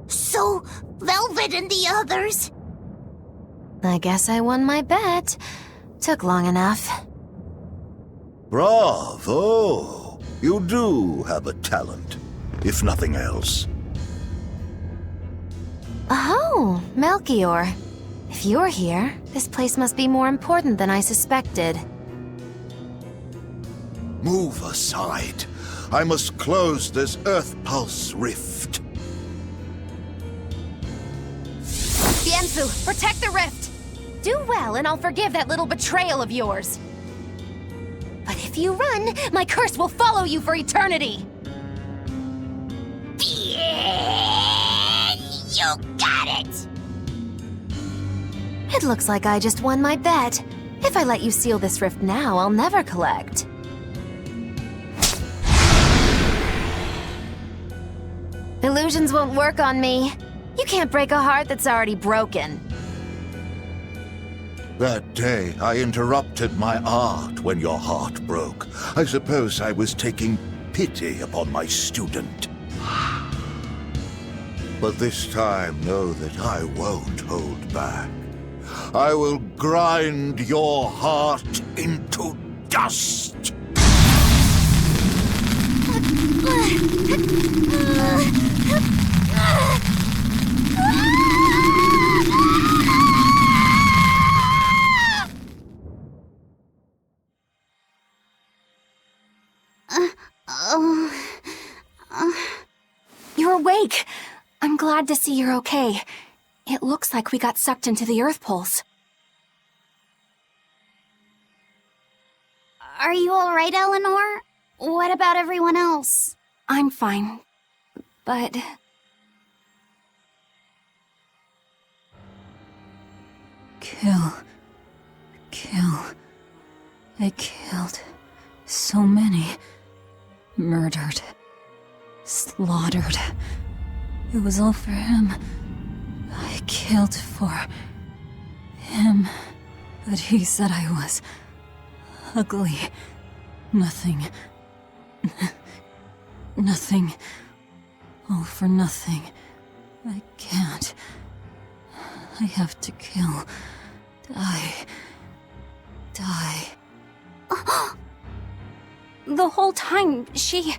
So, Velvet and the others? I guess I won my bet. Took long enough. Bravo! You do have a talent, if nothing else. Oh, Melchior. If you're here, this place must be more important than I suspected. Move aside. I must close this Earth Pulse rift. Bienfu, protect the rift! Do well, and I'll forgive that little betrayal of yours. But if you run, my curse will follow you for eternity! You got it! It looks like I just won my bet. If I let you seal this rift now, I'll never collect. Illusions won't work on me. You can't break a heart that's already broken. That day, I interrupted my art when your heart broke. I suppose I was taking pity upon my student. But this time, know that I won't hold back. I will grind your heart into dust. You're awake! I'm glad to see you're okay. It looks like we got sucked into the Earth Pulse. Are you alright, Eleanor? What about everyone else? I'm fine, but... Kill. I killed so many. Murdered. Slaughtered. It was all for him. I killed for him. But he said I was ugly. Nothing. Nothing. All for nothing. I can't. I have to kill. Die. The whole time, she...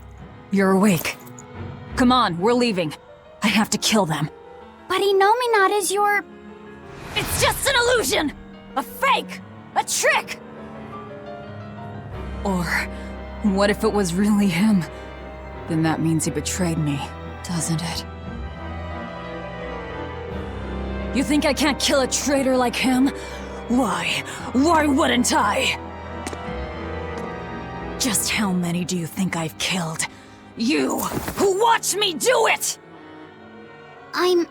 You're awake. Come on, we're leaving. I have to kill them. But Innominat is your... It's just an illusion! A fake! A trick! Or, what if it was really him? Then that means he betrayed me, doesn't it? You think I can't kill a traitor like him? Why? Why wouldn't I? Just how many do you think I've killed? You, who watched me do it! I'm...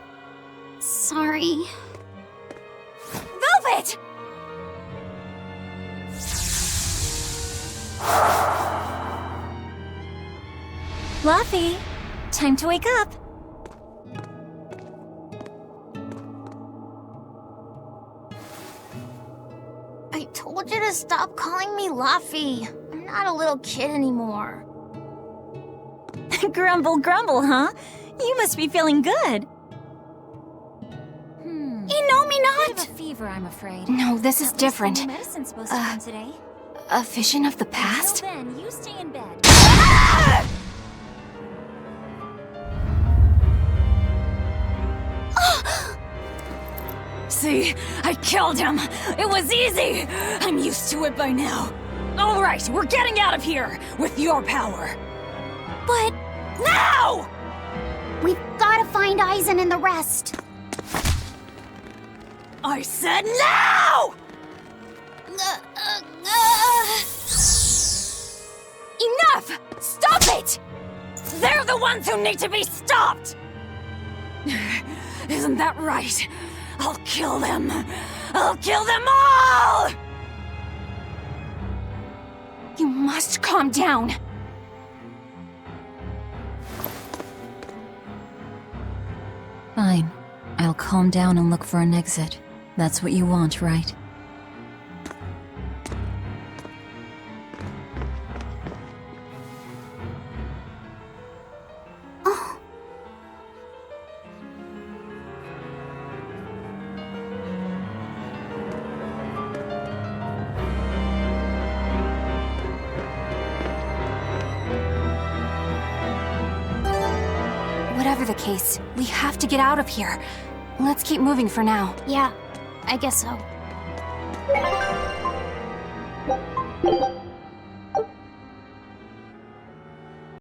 sorry. Velvet! Fluffy, time to wake up. I told you to stop calling me Luffy. I'm not a little kid anymore. Grumble, huh? You must be feeling good. Innominat! A fever, I'm afraid. No, this is different. Medicine's supposed to come today. A vision of the past? Until then, you stay in bed. See? I killed him! It was easy! I'm used to it by now. Alright, we're getting out of here! With your power! But... Now! We've gotta find Eisen and the rest. I said now! Enough! Stop it! They're the ones who need to be stopped! Isn't that right? I'll kill them! I'll kill them all! You must calm down. Fine. I'll calm down and look for an exit. That's what you want, right? Whatever the case, we have to get out of here. Let's keep moving for now. Yeah, I guess so.